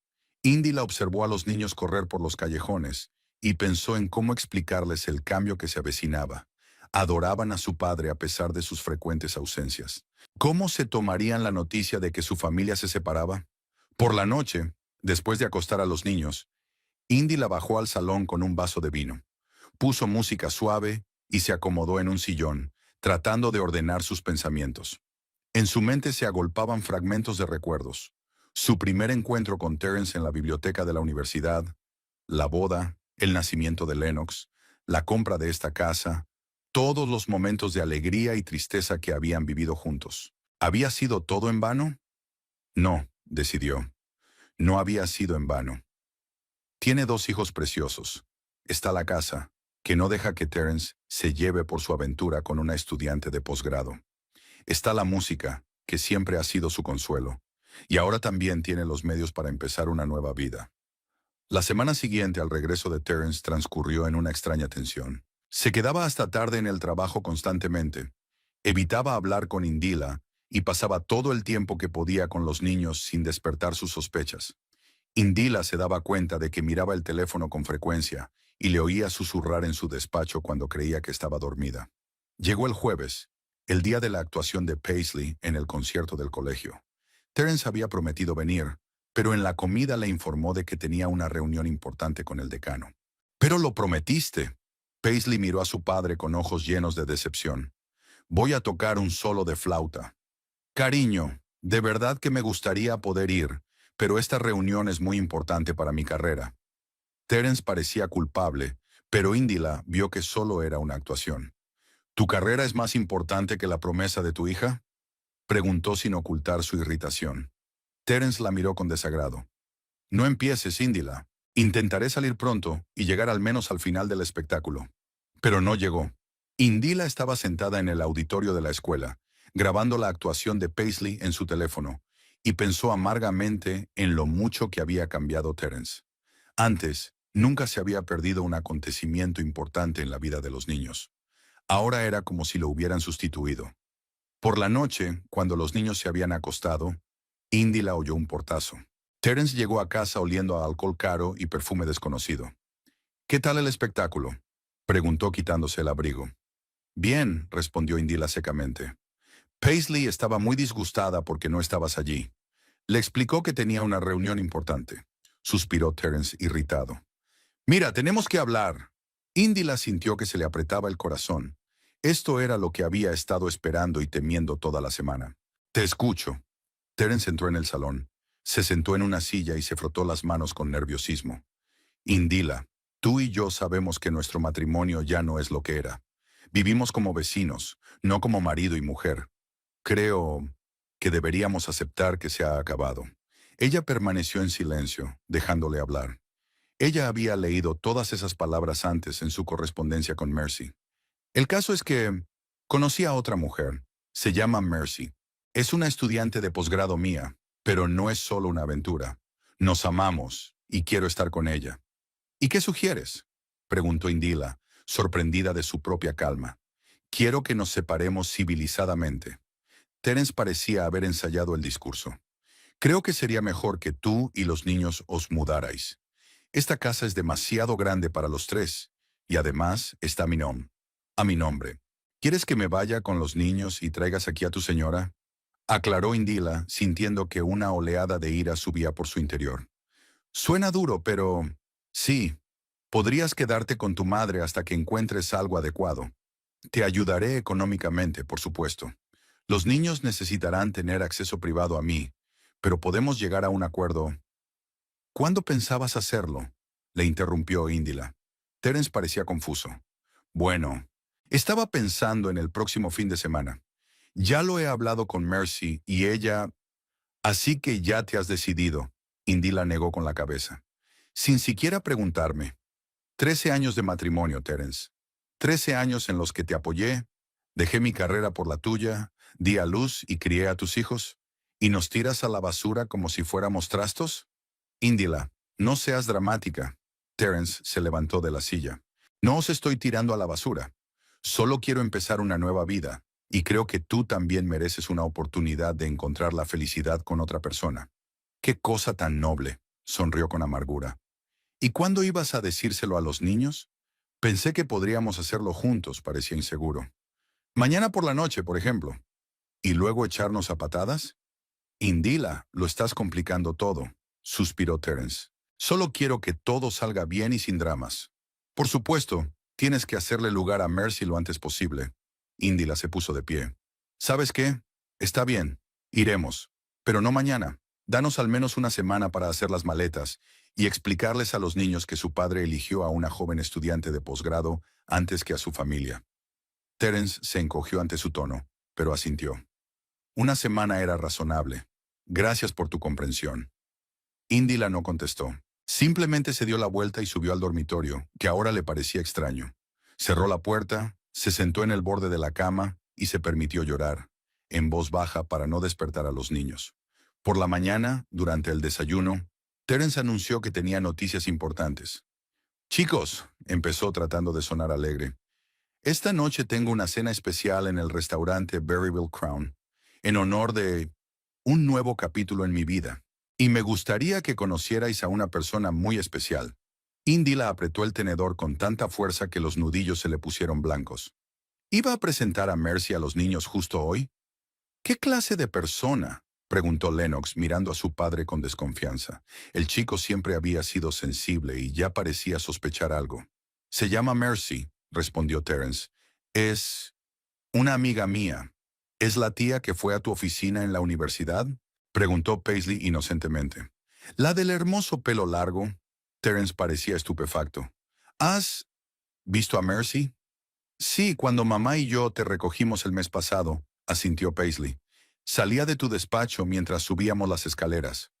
Indy la observó a los niños correr por los callejones y pensó en cómo explicarles el cambio que se avecinaba. Adoraban a su padre a pesar de sus frecuentes ausencias. ¿Cómo se tomarían la noticia de que su familia se separaba? Por la noche, después de acostar a los niños, Indy la bajó al salón con un vaso de vino. Puso música suave y se acomodó en un sillón, tratando de ordenar sus pensamientos. En su mente se agolpaban fragmentos de recuerdos. Su primer encuentro con Terence en la biblioteca de la universidad, la boda, el nacimiento de Lennox, la compra de esta casa, todos los momentos de alegría y tristeza que habían vivido juntos. ¿Había sido todo en vano? No, decidió. No había sido en vano. Tiene dos hijos preciosos. Está la casa, que no deja que Terence se lleve por su aventura con una estudiante de posgrado. Está la música, que siempre ha sido su consuelo. Y ahora también tiene los medios para empezar una nueva vida. La semana siguiente al regreso de Terence transcurrió en una extraña tensión. Se quedaba hasta tarde en el trabajo constantemente. Evitaba hablar con Indila y pasaba todo el tiempo que podía con los niños sin despertar sus sospechas. Indila se daba cuenta de que miraba el teléfono con frecuencia y le oía susurrar en su despacho cuando creía que estaba dormida. Llegó el jueves, el día de la actuación de Paisley en el concierto del colegio. Terence había prometido venir, pero en la comida le informó de que tenía una reunión importante con el decano. «Pero lo prometiste». Paisley miró a su padre con ojos llenos de decepción. «Voy a tocar un solo de flauta». «Cariño, de verdad que me gustaría poder ir, pero esta reunión es muy importante para mi carrera». Terence parecía culpable, pero Indila vio que solo era una actuación. «¿Tu carrera es más importante que la promesa de tu hija?», preguntó sin ocultar su irritación. Terence la miró con desagrado. «No empieces, Indila. Intentaré salir pronto y llegar al menos al final del espectáculo». Pero no llegó. Indila estaba sentada en el auditorio de la escuela, grabando la actuación de Paisley en su teléfono, y pensó amargamente en lo mucho que había cambiado Terence. Antes, nunca se había perdido un acontecimiento importante en la vida de los niños. Ahora era como si lo hubieran sustituido. Por la noche, cuando los niños se habían acostado, Indila oyó un portazo. Terence llegó a casa oliendo a alcohol caro y perfume desconocido. «¿Qué tal el espectáculo?», preguntó quitándose el abrigo. «Bien», respondió Indila secamente. «Paisley estaba muy disgustada porque no estabas allí. Le explicó que tenía una reunión importante», suspiró Terence irritado. «Mira, tenemos que hablar». Indila sintió que se le apretaba el corazón. Esto era lo que había estado esperando y temiendo toda la semana. «Te escucho». Terence entró en el salón. Se sentó en una silla y se frotó las manos con nerviosismo. «Indila, tú y yo sabemos que nuestro matrimonio ya no es lo que era. Vivimos como vecinos, no como marido y mujer. Creo que deberíamos aceptar que se ha acabado». Ella permaneció en silencio, dejándole hablar. Ella había leído todas esas palabras antes en su correspondencia con Mercy. «El caso es que conocí a otra mujer. Se llama Mercy. Es una estudiante de posgrado mía, pero no es solo una aventura. Nos amamos y quiero estar con ella». «¿Y qué sugieres?», preguntó Indila, sorprendida de su propia calma. «Quiero que nos separemos civilizadamente». Terence parecía haber ensayado el discurso. «Creo que sería mejor que tú y los niños os mudarais. Esta casa es demasiado grande para los tres, y además está a mi nombre. ¿Quieres que me vaya con los niños y traigas aquí a tu señora?», aclaró Indila, sintiendo que una oleada de ira subía por su interior. «Suena duro, pero sí, podrías quedarte con tu madre hasta que encuentres algo adecuado. Te ayudaré económicamente, por supuesto. Los niños necesitarán tener acceso privado a mí, pero podemos llegar a un acuerdo». «¿Cuándo pensabas hacerlo?», le interrumpió Indila. Terence parecía confuso. Bueno, estaba pensando en el próximo fin de semana. Ya lo he hablado con Mercy y ella... Así que ya te has decidido. Indy la negó con la cabeza. Sin siquiera preguntarme. 13 años de matrimonio, Terence. 13 años en los que te apoyé, dejé mi carrera por la tuya, di a luz y crié a tus hijos. ¿Y nos tiras a la basura como si fuéramos trastos? Indila, no seas dramática. Terence se levantó de la silla. No os estoy tirando a la basura. Solo quiero empezar una nueva vida, y creo que tú también mereces una oportunidad de encontrar la felicidad con otra persona. ¡Qué cosa tan noble!, sonrió con amargura. ¿Y cuándo ibas a decírselo a los niños? Pensé que podríamos hacerlo juntos, parecía inseguro. Mañana por la noche, por ejemplo. ¿Y luego echarnos a patadas? Indila, lo estás complicando todo, suspiró Terence. Solo quiero que todo salga bien y sin dramas. Por supuesto, tienes que hacerle lugar a Mercy lo antes posible. Indila se puso de pie. ¿Sabes qué? Está bien, iremos. Pero no mañana. Danos al menos una semana para hacer las maletas y explicarles a los niños que su padre eligió a una joven estudiante de posgrado antes que a su familia. Terence se encogió ante su tono, pero asintió. Una semana era razonable. Gracias por tu comprensión. Indila no contestó. Simplemente se dio la vuelta y subió al dormitorio, que ahora le parecía extraño. Cerró la puerta, se sentó en el borde de la cama y se permitió llorar, en voz baja para no despertar a los niños. Por la mañana, durante el desayuno, Terence anunció que tenía noticias importantes. «Chicos», empezó tratando de sonar alegre, «esta noche tengo una cena especial en el restaurante Berryville Crown, en honor de un nuevo capítulo en mi vida. Y me gustaría que conocierais a una persona muy especial». Indila apretó el tenedor con tanta fuerza que los nudillos se le pusieron blancos. ¿Iba a presentar a Mercy a los niños justo hoy? ¿Qué clase de persona?, preguntó Lennox mirando a su padre con desconfianza. El chico siempre había sido sensible y ya parecía sospechar algo. «Se llama Mercy», respondió Terence. «Es una amiga mía». «¿Es la tía que fue a tu oficina en la universidad?», preguntó Paisley inocentemente. «La del hermoso pelo largo». Terence parecía estupefacto. «¿Has visto a Mercy?» «Sí, cuando mamá y yo te recogimos el mes pasado», asintió Paisley. «Salía de tu despacho mientras subíamos las escaleras».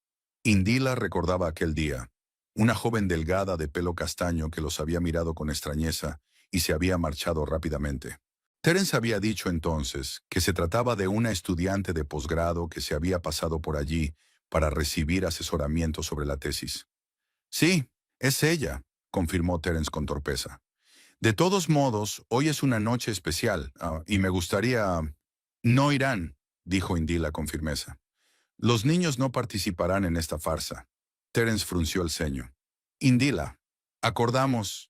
Indila recordaba aquel día. Una joven delgada de pelo castaño que los había mirado con extrañeza y se había marchado rápidamente. Terence había dicho entonces que se trataba de una estudiante de posgrado que se había pasado por allí para recibir asesoramiento sobre la tesis. «Sí, es ella», confirmó Terence con torpeza. «De todos modos, hoy es una noche especial, y me gustaría...» «No irán», dijo Indila con firmeza. «Los niños no participarán en esta farsa». Terence frunció el ceño. «Indila, acordamos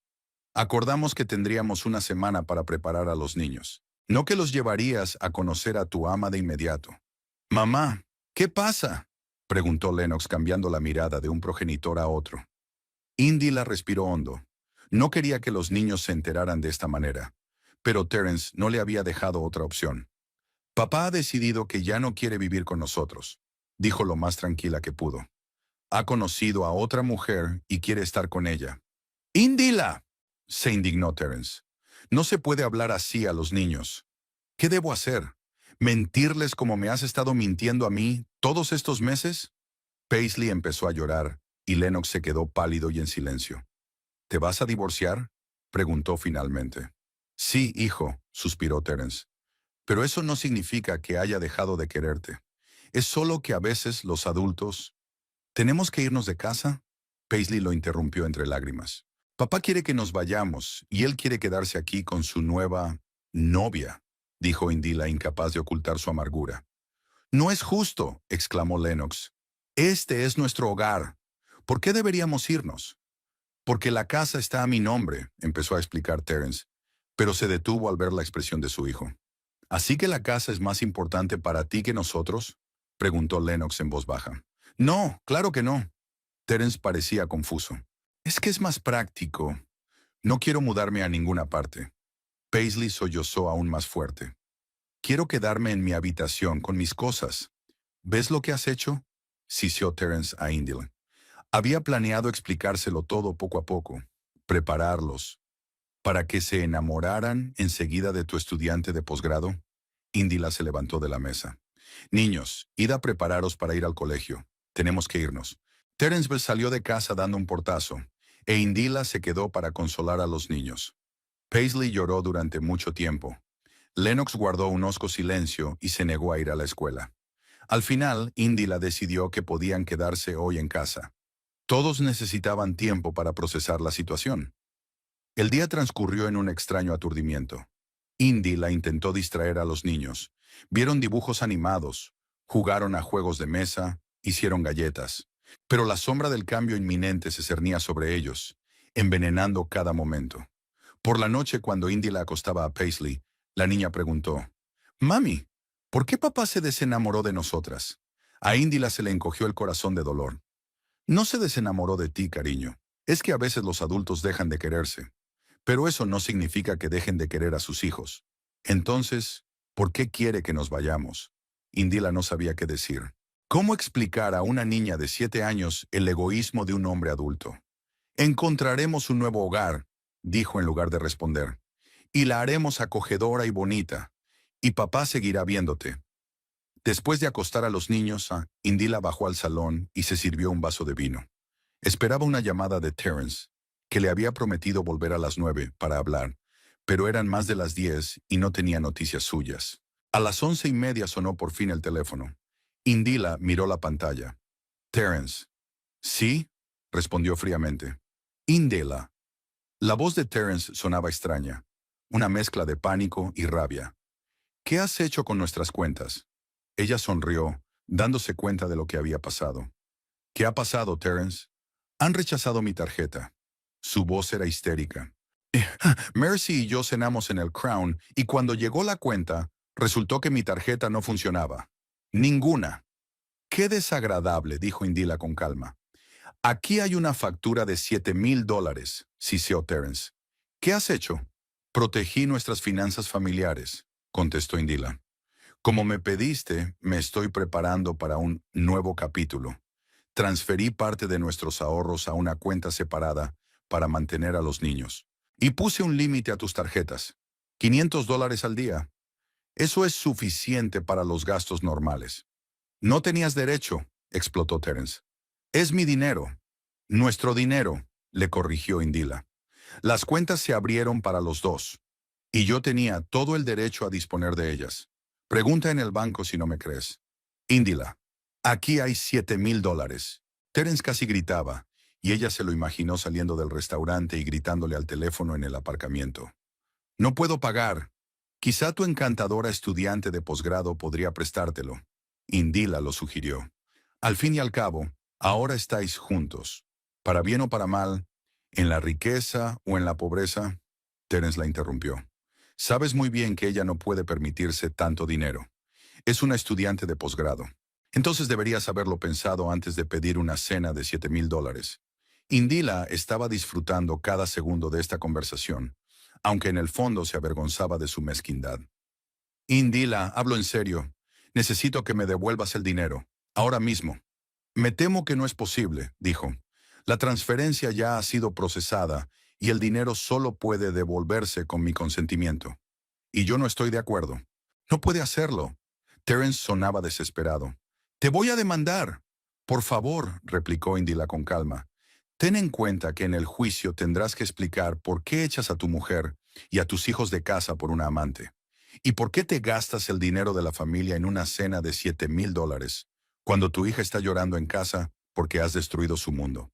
que tendríamos una semana para preparar a los niños. No que los llevarías a conocer a tu ama de inmediato». «Mamá, ¿qué pasa?», preguntó Lennox cambiando la mirada de un progenitor a otro. Indila respiró hondo. No quería que los niños se enteraran de esta manera, pero Terence no le había dejado otra opción. «Papá ha decidido que ya no quiere vivir con nosotros», dijo lo más tranquila que pudo. «Ha conocido a otra mujer y quiere estar con ella». «¡Indila!», se indignó Terence. «No se puede hablar así a los niños. ¿Qué debo hacer? ¿Mentirles como me has estado mintiendo a mí todos estos meses?» Paisley empezó a llorar y Lennox se quedó pálido y en silencio. «¿Te vas a divorciar?», preguntó finalmente. «Sí, hijo», suspiró Terence. «Pero eso no significa que haya dejado de quererte. Es solo que a veces los adultos...» «¿Tenemos que irnos de casa?», Paisley lo interrumpió entre lágrimas. «Papá quiere que nos vayamos y él quiere quedarse aquí con su nueva novia», dijo Indila, incapaz de ocultar su amargura. «No es justo», exclamó Lennox. «Este es nuestro hogar. ¿Por qué deberíamos irnos?» «Porque la casa está a mi nombre», empezó a explicar Terence, pero se detuvo al ver la expresión de su hijo. «¿Así que la casa es más importante para ti que nosotros?», preguntó Lennox en voz baja. «No, claro que no». Terence parecía confuso. «Es que es más práctico. No quiero mudarme a ninguna parte». Paisley sollozó aún más fuerte. «Quiero quedarme en mi habitación con mis cosas». «¿Ves lo que has hecho?», sisió Terence a Indila. Había planeado explicárselo todo poco a poco, prepararlos, ¿Para que se enamoraran enseguida de tu estudiante de posgrado? Indila se levantó de la mesa. Niños, id a prepararos para ir al colegio. Tenemos que irnos. Terence salió de casa dando un portazo, e Indila se quedó para consolar a los niños. Paisley lloró durante mucho tiempo. Lennox guardó un hosco silencio y se negó a ir a la escuela. Al final, Indila decidió que podían quedarse hoy en casa. Todos necesitaban tiempo para procesar la situación. El día transcurrió en un extraño aturdimiento. Indila intentó distraer a los niños. Vieron dibujos animados, jugaron a juegos de mesa, hicieron galletas. Pero la sombra del cambio inminente se cernía sobre ellos, envenenando cada momento. Por la noche, cuando Indila acostaba a Paisley, la niña preguntó, «Mami, ¿por qué papá se desenamoró de nosotras?» A Indila se le encogió el corazón de dolor. «No se desenamoró de ti, cariño. Es que a veces los adultos dejan de quererse. Pero eso no significa que dejen de querer a sus hijos. Entonces, ¿por qué quiere que nos vayamos?» Indila no sabía qué decir. ¿Cómo explicar a una niña de 7 años el egoísmo de un hombre adulto? «Encontraremos un nuevo hogar», dijo en lugar de responder, «y la haremos acogedora y bonita, y papá seguirá viéndote». Después de acostar a los niños, Indila bajó al salón y se sirvió un vaso de vino. Esperaba una llamada de Terence, que le había prometido volver a las 9 para hablar, pero eran más de las 10 y no tenía noticias suyas. A las 11:30 sonó por fin el teléfono. Indila miró la pantalla. «Terence». «Sí», respondió fríamente. «Indila». La voz de Terence sonaba extraña, una mezcla de pánico y rabia. «¿Qué has hecho con nuestras cuentas?» Ella sonrió, dándose cuenta de lo que había pasado. «¿Qué ha pasado, Terence?» «Han rechazado mi tarjeta». Su voz era histérica. «Mercy y yo cenamos en el Crown y cuando llegó la cuenta, resultó que mi tarjeta no funcionaba. Ninguna». «Qué desagradable», dijo Indila con calma. «Aquí hay una factura de $7,000, siseó Terence. «¿Qué has hecho?» «Protegí nuestras finanzas familiares», contestó Indila. «Como me pediste, me estoy preparando para un nuevo capítulo. Transferí parte de nuestros ahorros a una cuenta separada para mantener a los niños. Y puse un límite a tus tarjetas. $500 al día. Eso es suficiente para los gastos normales». «No tenías derecho», explotó Terence. «Es mi dinero». «Nuestro dinero», le corrigió Indila. «Las cuentas se abrieron para los dos. Y yo tenía todo el derecho a disponer de ellas. Pregunta en el banco si no me crees». «Indila, aquí hay $7,000». Terence casi gritaba, y ella se lo imaginó saliendo del restaurante y gritándole al teléfono en el aparcamiento. «No puedo pagar. Quizá tu encantadora estudiante de posgrado podría prestártelo». Indila lo sugirió. «Al fin y al cabo, ahora estáis juntos. Para bien o para mal, en la riqueza o en la pobreza». Terence la interrumpió. «Sabes muy bien que ella no puede permitirse tanto dinero. Es una estudiante de posgrado. Entonces deberías haberlo pensado antes de pedir una cena de $7,000». Indila estaba disfrutando cada segundo de esta conversación, aunque en el fondo se avergonzaba de su mezquindad. «Indila, hablo en serio. Necesito que me devuelvas el dinero. Ahora mismo». «Me temo que no es posible», dijo. «La transferencia ya ha sido procesada y el dinero solo puede devolverse con mi consentimiento. Y yo no estoy de acuerdo». «No puede hacerlo». Terence sonaba desesperado. «Te voy a demandar». «Por favor», replicó Indila con calma. «Ten en cuenta que en el juicio tendrás que explicar por qué echas a tu mujer y a tus hijos de casa por una amante. ¿Y por qué te gastas el dinero de la familia en una cena de $7,000 cuando tu hija está llorando en casa porque has destruido su mundo?»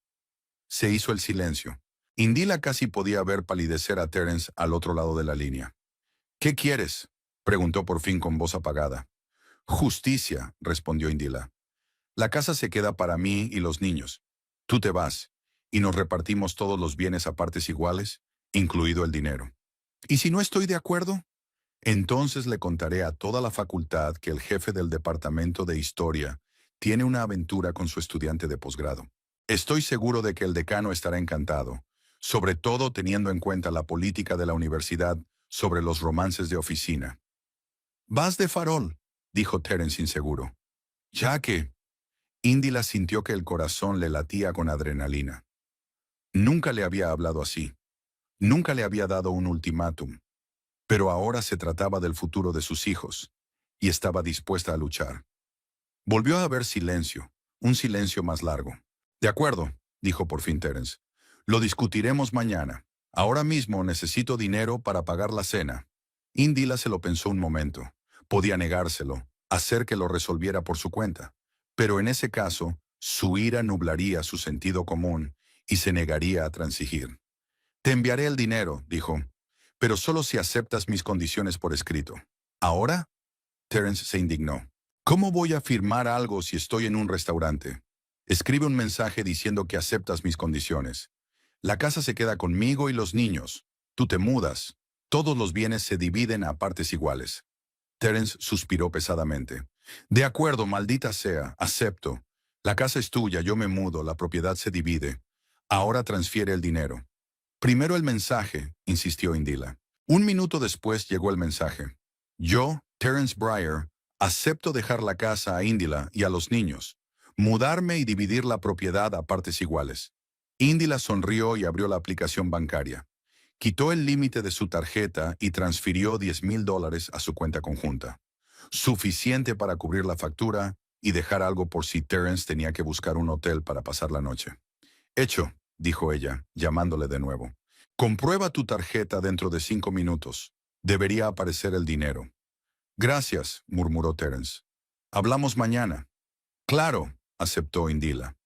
Se hizo el silencio. Indila casi podía ver palidecer a Terence al otro lado de la línea. «¿Qué quieres?», preguntó por fin con voz apagada. «Justicia», respondió Indila. «La casa se queda para mí y los niños. Tú te vas, y nos repartimos todos los bienes a partes iguales, incluido el dinero. ¿Y si no estoy de acuerdo? Entonces le contaré a toda la facultad que el jefe del departamento de historia tiene una aventura con su estudiante de posgrado. Estoy seguro de que el decano estará encantado, sobre todo teniendo en cuenta la política de la universidad sobre los romances de oficina». «Vas de farol», dijo Terence inseguro. «Ya que...» Indila sintió que el corazón le latía con adrenalina. Nunca le había hablado así. Nunca le había dado un ultimátum, pero ahora se trataba del futuro de sus hijos, y estaba dispuesta a luchar. Volvió a haber silencio, un silencio más largo. De acuerdo, dijo por fin Terence. Lo discutiremos mañana. Ahora mismo necesito dinero para pagar la cena. Indila se lo pensó un momento. Podía negárselo, hacer que lo resolviera por su cuenta. Pero en ese caso, su ira nublaría su sentido común y se negaría a transigir. Te enviaré el dinero, dijo, pero solo si aceptas mis condiciones por escrito. ¿Ahora? Terence se indignó. ¿Cómo voy a firmar algo si estoy en un restaurante? Escribe un mensaje diciendo que aceptas mis condiciones. La casa se queda conmigo y los niños. Tú te mudas. Todos los bienes se dividen a partes iguales. Terence suspiró pesadamente. De acuerdo, maldita sea, acepto. La casa es tuya, yo me mudo, la propiedad se divide. Ahora transfiere el dinero. Primero el mensaje, insistió Indila. Un minuto después llegó el mensaje. Yo, Terence Breyer, acepto dejar la casa a Indila y a los niños, mudarme y dividir la propiedad a partes iguales. Indila sonrió y abrió la aplicación bancaria. Quitó el límite de su tarjeta y transfirió $10,000 a su cuenta conjunta. Suficiente para cubrir la factura y dejar algo por si Terence tenía que buscar un hotel para pasar la noche. Hecho, dijo ella, llamándole de nuevo. Comprueba tu tarjeta dentro de 5 minutos. Debería aparecer el dinero. Gracias, murmuró Terence. Hablamos mañana. Claro, aceptó Indila.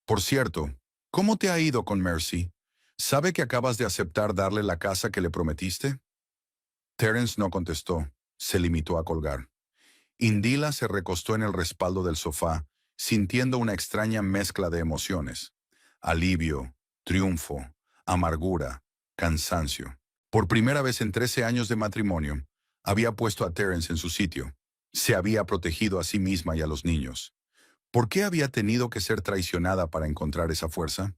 Por cierto, ¿cómo te ha ido con Mercy? ¿Sabe que acabas de aceptar darle la casa que le prometiste? Terence no contestó. Se limitó a colgar. Indila se recostó en el respaldo del sofá, sintiendo una extraña mezcla de emociones. Alivio, triunfo, amargura, cansancio. Por primera vez en 13 años de matrimonio, había puesto a Terence en su sitio. Se había protegido a sí misma y a los niños. ¿Por qué había tenido que ser traicionada para encontrar esa fuerza?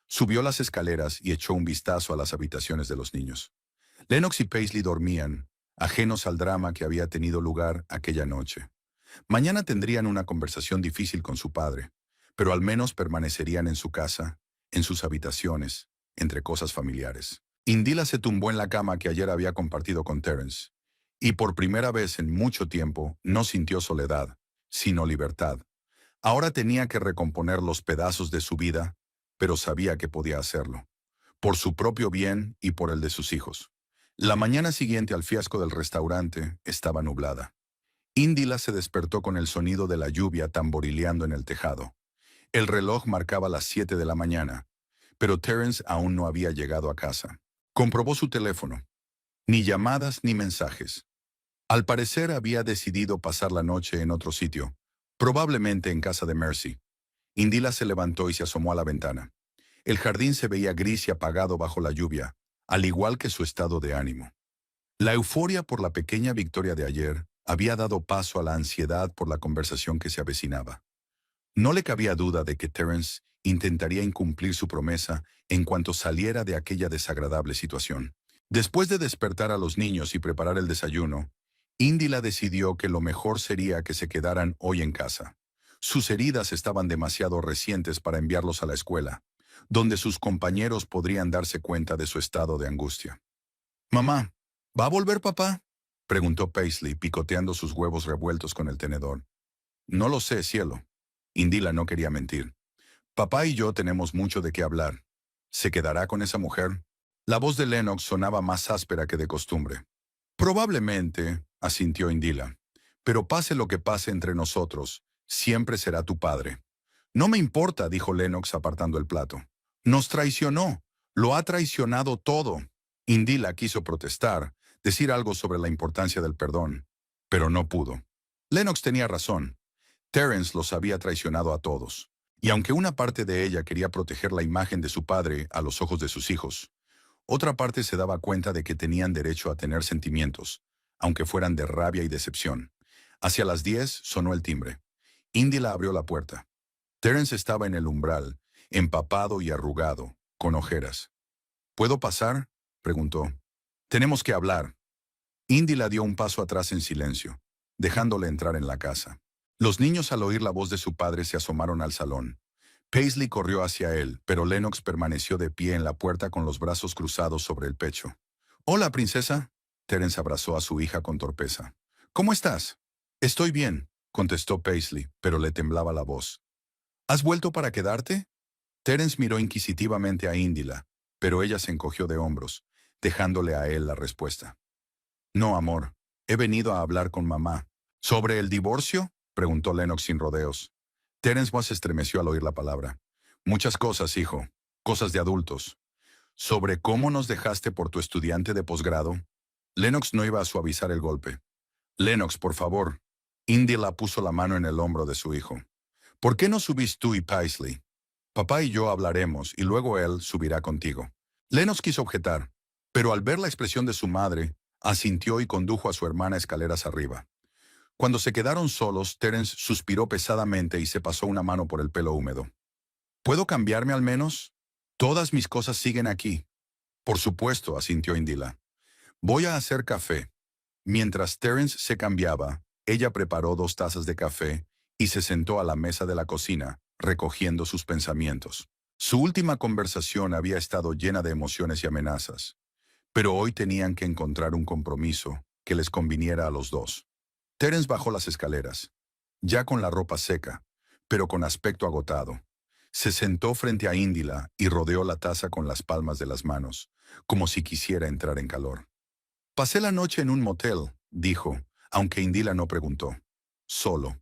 Subió las escaleras y echó un vistazo a las habitaciones de los niños. Lennox y Paisley dormían, ajenos al drama que había tenido lugar aquella noche. Mañana tendrían una conversación difícil con su padre, pero al menos permanecerían en su casa, en sus habitaciones, entre cosas familiares. Indila se tumbó en la cama que ayer había compartido con Terence, y por primera vez en mucho tiempo no sintió soledad, sino libertad. Ahora tenía que recomponer los pedazos de su vida, pero sabía que podía hacerlo, por su propio bien y por el de sus hijos. La mañana siguiente al fiasco del restaurante estaba nublada. Indila se despertó con el sonido de la lluvia tamborileando en el tejado. El reloj marcaba las 7 de la mañana, pero Terence aún no había llegado a casa. Comprobó su teléfono. Ni llamadas ni mensajes. Al parecer había decidido pasar la noche en otro sitio, probablemente en casa de Mercy. Indila se levantó y se asomó a la ventana. El jardín se veía gris y apagado bajo la lluvia, al igual que su estado de ánimo. La euforia por la pequeña victoria de ayer había dado paso a la ansiedad por la conversación que se avecinaba. No le cabía duda de que Terence intentaría incumplir su promesa en cuanto saliera de aquella desagradable situación. Después de despertar a los niños y preparar el desayuno, Indila decidió que lo mejor sería que se quedaran hoy en casa. Sus heridas estaban demasiado recientes para enviarlos a la escuela, donde sus compañeros podrían darse cuenta de su estado de angustia. «Mamá, ¿va a volver papá?», preguntó Paisley, picoteando sus huevos revueltos con el tenedor. «No lo sé, cielo». Indila no quería mentir. «Papá y yo tenemos mucho de qué hablar. ¿Se quedará con esa mujer?». La voz de Lennox sonaba más áspera que de costumbre. «Probablemente», asintió Indila. «Pero pase lo que pase entre nosotros, siempre será tu padre». «No me importa», dijo Lennox apartando el plato. «Nos traicionó. Lo ha traicionado todo». Indila quiso protestar, decir algo sobre la importancia del perdón, pero no pudo. Lennox tenía razón. Terence los había traicionado a todos. Y aunque una parte de ella quería proteger la imagen de su padre a los ojos de sus hijos, otra parte se daba cuenta de que tenían derecho a tener sentimientos, aunque fueran de rabia y decepción. Hacia las 10 sonó el timbre. Indila abrió la puerta. Terence estaba en el umbral, empapado y arrugado, con ojeras. «¿Puedo pasar?», preguntó. «Tenemos que hablar». Indila dio un paso atrás en silencio, dejándole entrar en la casa. Los niños al oír la voz de su padre se asomaron al salón, Paisley corrió hacia él, pero Lennox permaneció de pie en la puerta con los brazos cruzados sobre el pecho. «Hola, princesa». Terence abrazó a su hija con torpeza. «¿Cómo estás?» «Estoy bien», contestó Paisley, pero le temblaba la voz. «¿Has vuelto para quedarte?» Terence miró inquisitivamente a Indila, pero ella se encogió de hombros, dejándole a él la respuesta. «No, amor. He venido a hablar con mamá». «¿Sobre el divorcio?», preguntó Lennox sin rodeos. Terence Moss estremeció al oír la palabra. «Muchas cosas, hijo. Cosas de adultos. ¿Sobre cómo nos dejaste por tu estudiante de posgrado?» Lennox no iba a suavizar el golpe. «Lennox, por favor». Indila puso la mano en el hombro de su hijo. «¿Por qué no subís tú y Paisley? Papá y yo hablaremos y luego él subirá contigo». Lennox quiso objetar, pero al ver la expresión de su madre, asintió y condujo a su hermana escaleras arriba. Cuando se quedaron solos, Terence suspiró pesadamente y se pasó una mano por el pelo húmedo. «¿Puedo cambiarme al menos? Todas mis cosas siguen aquí». «Por supuesto», asintió Indila. «Voy a hacer café». Mientras Terence se cambiaba, ella preparó 2 tazas de café y se sentó a la mesa de la cocina, recogiendo sus pensamientos. Su última conversación había estado llena de emociones y amenazas, pero hoy tenían que encontrar un compromiso que les conviniera a los dos. Terence bajó las escaleras, ya con la ropa seca, pero con aspecto agotado. Se sentó frente a Indila y rodeó la taza con las palmas de las manos, como si quisiera entrar en calor. «Pasé la noche en un motel», dijo, aunque Indila no preguntó. «Solo».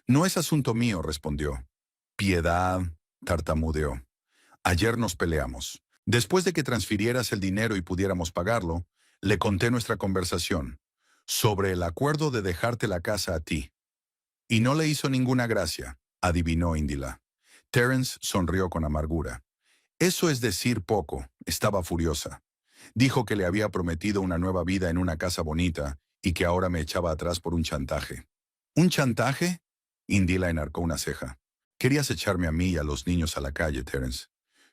«No es asunto mío», respondió. «Piedad», tartamudeó. «Ayer nos peleamos. Después de que transfirieras el dinero y pudiéramos pagarlo, le conté nuestra conversación sobre el acuerdo de dejarte la casa a ti. Y no le hizo ninguna gracia», adivinó Indila. Terence sonrió con amargura. «Eso es decir poco», estaba furiosa. «Dijo que le había prometido una nueva vida en una casa bonita y que ahora me echaba atrás por un chantaje». «¿Un chantaje?», Indila enarcó una ceja. «Querías echarme a mí y a los niños a la calle, Terence.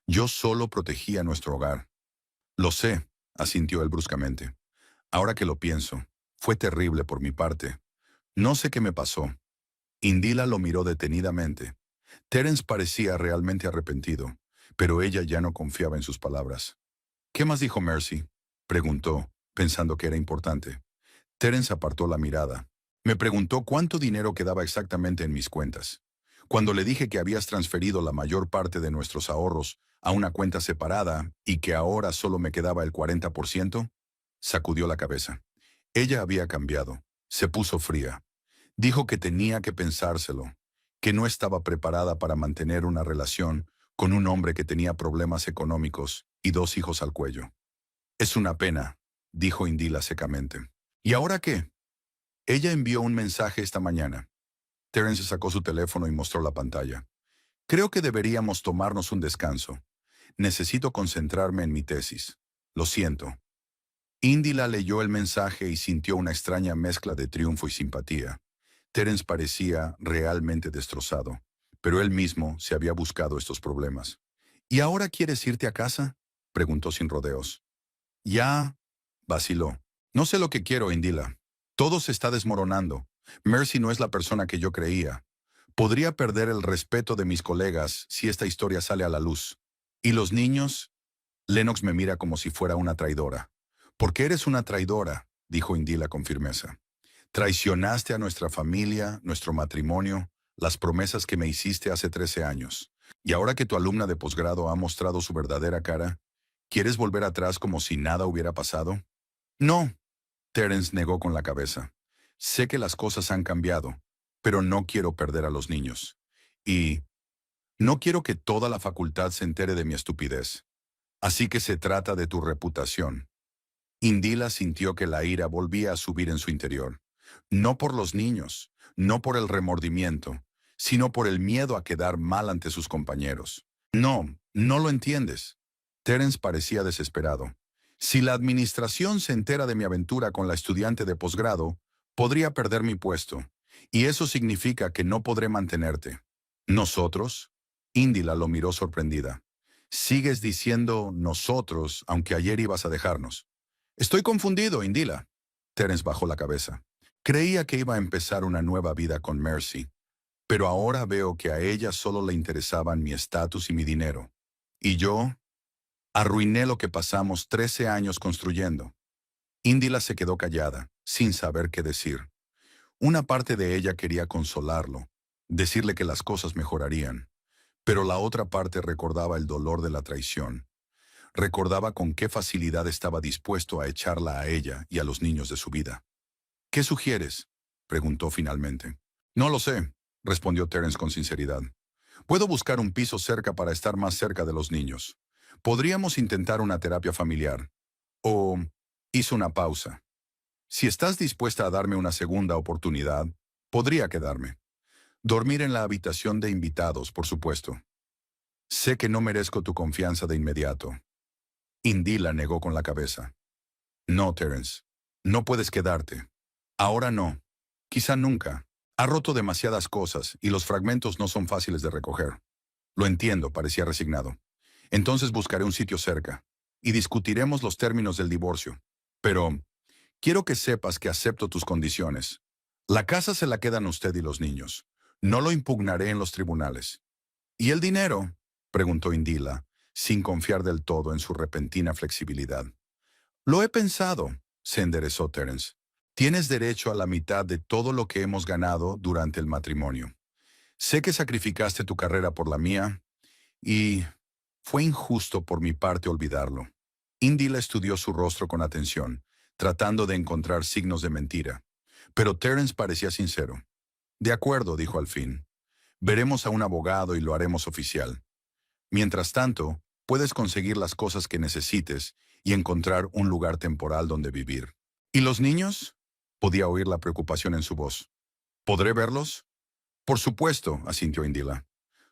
Yo solo protegía nuestro hogar». «Lo sé», asintió él bruscamente. «Ahora que lo pienso, fue terrible por mi parte. No sé qué me pasó». Indila lo miró detenidamente. Terence parecía realmente arrepentido, pero ella ya no confiaba en sus palabras. «¿Qué más dijo Mercy?», preguntó, pensando que era importante. Terence apartó la mirada. «Me preguntó cuánto dinero quedaba exactamente en mis cuentas. Cuando le dije que habías transferido la mayor parte de nuestros ahorros a una cuenta separada y que ahora solo me quedaba el 40%, sacudió la cabeza. Ella había cambiado. Se puso fría. Dijo que tenía que pensárselo, que no estaba preparada para mantener una relación con un hombre que tenía problemas económicos y 2 hijos al cuello. «Es una pena», dijo Indila secamente. «¿Y ahora qué?». «Ella envió un mensaje esta mañana». Terence sacó su teléfono y mostró la pantalla. «Creo que deberíamos tomarnos un descanso. Necesito concentrarme en mi tesis. Lo siento». Indila leyó el mensaje y sintió una extraña mezcla de triunfo y simpatía. Terence parecía realmente destrozado, pero él mismo se había buscado estos problemas. «¿Y ahora quieres irte a casa?», preguntó sin rodeos. «Ya», vaciló. «No sé lo que quiero, Indila. Todo se está desmoronando. Mercy no es la persona que yo creía. Podría perder el respeto de mis colegas si esta historia sale a la luz. ¿Y los niños?». Lennox me mira como si fuera una traidora. «Porque eres una traidora», dijo Indila con firmeza. «Traicionaste a nuestra familia, nuestro matrimonio, las promesas que me hiciste hace 13 años. Y ahora que tu alumna de posgrado ha mostrado su verdadera cara, ¿quieres volver atrás como si nada hubiera pasado?». «No», Terence negó con la cabeza. «Sé que las cosas han cambiado, pero no quiero perder a los niños. Y no quiero que toda la facultad se entere de mi estupidez. Así que se trata de tu reputación». Indila sintió que la ira volvía a subir en su interior. No por los niños, no por el remordimiento, sino por el miedo a quedar mal ante sus compañeros. «No, no lo entiendes». Terence parecía desesperado. «Si la administración se entera de mi aventura con la estudiante de posgrado, podría perder mi puesto, y eso significa que no podré mantenerte». «¿Nosotros?». Indila lo miró sorprendida. «Sigues diciendo nosotros, aunque ayer ibas a dejarnos». «Estoy confundido, Indila». Terence bajó la cabeza. Creía que iba a empezar una nueva vida con Mercy, Pero ahora veo que a ella solo le interesaban mi estatus y mi dinero. Y yo arruiné lo que pasamos 13 años construyendo. Indila se quedó callada, sin saber qué decir. Una parte de ella quería consolarlo, decirle que las cosas mejorarían, pero la otra parte recordaba el dolor de la traición. Recordaba con qué facilidad estaba dispuesto a echarla a ella y a los niños de su vida. ¿Qué sugieres?, preguntó finalmente. No lo sé, respondió Terence con sinceridad. Puedo buscar un piso cerca para estar más cerca de los niños. Podríamos intentar una terapia familiar. O hizo una pausa. Si estás dispuesta a darme una segunda oportunidad, podría quedarme. Dormir en la habitación de invitados, por supuesto. Sé que no merezco tu confianza de inmediato. Indila negó con la cabeza. No, Terence. No puedes quedarte. Ahora no. Quizá nunca. Ha roto demasiadas cosas y los fragmentos no son fáciles de recoger. Lo entiendo, parecía resignado. Entonces buscaré un sitio cerca y discutiremos los términos del divorcio. Pero quiero que sepas que acepto tus condiciones. La casa se la quedan usted y los niños. No lo impugnaré en los tribunales. ¿Y el dinero?, preguntó Indila, sin confiar del todo en su repentina flexibilidad. Lo he pensado, se enderezó Terence. Tienes derecho a la mitad de todo lo que hemos ganado durante el matrimonio. Sé que sacrificaste tu carrera por la mía y fue injusto por mi parte olvidarlo. Indila estudió su rostro con atención, tratando de encontrar signos de mentira. Pero Terence parecía sincero. De acuerdo, dijo al fin. Veremos a un abogado y lo haremos oficial. Mientras tanto, puedes conseguir las cosas que necesites y encontrar un lugar temporal donde vivir. ¿Y los niños?, podía oír la preocupación en su voz. ¿Podré verlos? Por supuesto, asintió Indila.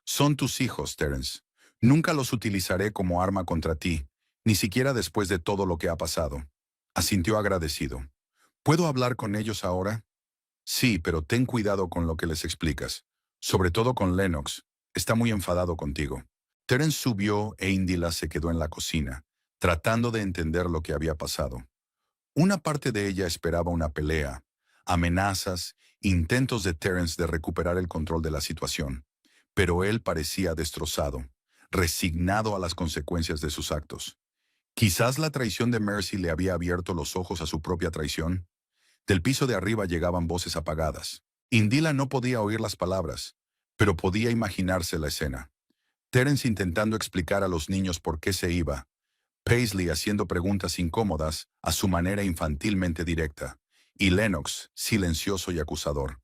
Son tus hijos, Terence. Nunca los utilizaré como arma contra ti, ni siquiera después de todo lo que ha pasado. Asintió agradecido. ¿Puedo hablar con ellos ahora? Sí, pero ten cuidado con lo que les explicas. Sobre todo con Lennox. Está muy enfadado contigo. Terence subió e Indila se quedó en la cocina, tratando de entender lo que había pasado. Una parte de ella esperaba una pelea, amenazas, intentos de Terence de recuperar el control de la situación. Pero él parecía destrozado, resignado a las consecuencias de sus actos. Quizás la traición de Mercy le había abierto los ojos a su propia traición. Del piso de arriba llegaban voces apagadas. Indila no podía oír las palabras, pero podía imaginarse la escena. Terence intentando explicar a los niños por qué se iba. Paisley haciendo preguntas incómodas a su manera infantilmente directa. Y Lennox, silencioso y acusador.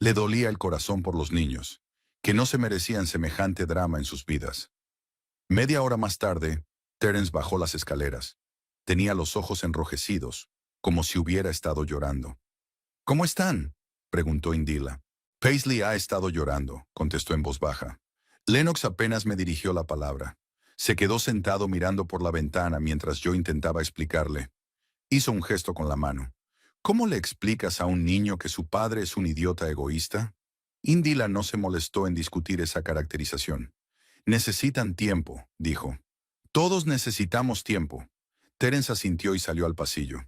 Le dolía el corazón por los niños, que no se merecían semejante drama en sus vidas. Media hora más tarde, Terence bajó las escaleras. Tenía los ojos enrojecidos, como si hubiera estado llorando. ¿Cómo están?, preguntó Indila. Paisley ha estado llorando, contestó en voz baja. Lennox apenas me dirigió la palabra. Se quedó sentado mirando por la ventana mientras yo intentaba explicarle. Hizo un gesto con la mano. ¿Cómo le explicas a un niño que su padre es un idiota egoísta? Indila no se molestó en discutir esa caracterización. Necesitan tiempo, dijo. Todos necesitamos tiempo. Terence asintió y salió al pasillo.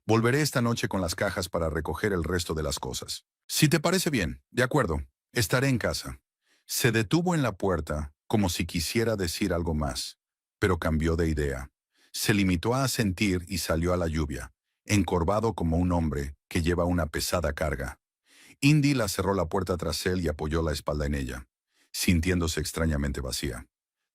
Volveré esta noche con las cajas para recoger el resto de las cosas. Si te parece bien, de acuerdo, estaré en casa. Se detuvo en la puerta, como si quisiera decir algo más, pero cambió de idea. Se limitó a asentir y salió a la lluvia, encorvado como un hombre que lleva una pesada carga. Indila cerró la puerta tras él y apoyó la espalda en ella, sintiéndose extrañamente vacía.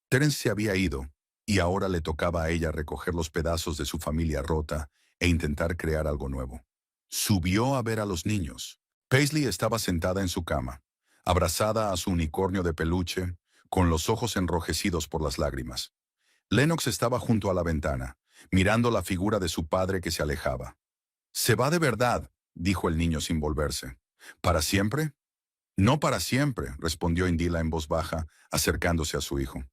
Terence se había ido, y ahora le tocaba a ella recoger los pedazos de su familia rota e intentar crear algo nuevo. Subió a ver a los niños. Paisley estaba sentada en su cama, abrazada a su unicornio de peluche, con los ojos enrojecidos por las lágrimas. Lennox estaba junto a la ventana, mirando la figura de su padre que se alejaba. «Se va de verdad», dijo el niño sin volverse. «¿Para siempre?» «No para siempre», respondió Indila en voz baja, acercándose a su hijo.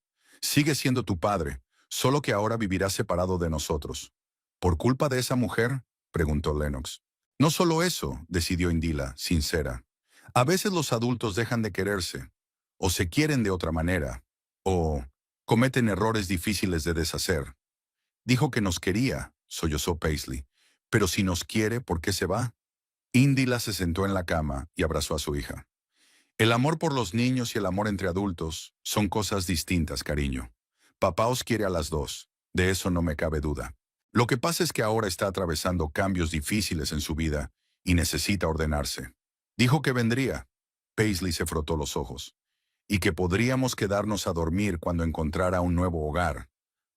«Sigue siendo tu padre, solo que ahora vivirá separado de nosotros». «¿Por culpa de esa mujer?», preguntó Lennox. «No solo eso», decidió Indila, sincera. «A veces los adultos dejan de quererse, o se quieren de otra manera, o cometen errores difíciles de deshacer». «Dijo que nos quería», sollozó Paisley. «Pero si nos quiere, ¿por qué se va?» Indila se sentó en la cama y abrazó a su hija. El amor por los niños y el amor entre adultos son cosas distintas, cariño. Papá os quiere a las dos, de eso no me cabe duda. Lo que pasa es que ahora está atravesando cambios difíciles en su vida y necesita ordenarse. Dijo que vendría. Paisley se frotó los ojos. Y que podríamos quedarnos a dormir cuando encontrara un nuevo hogar.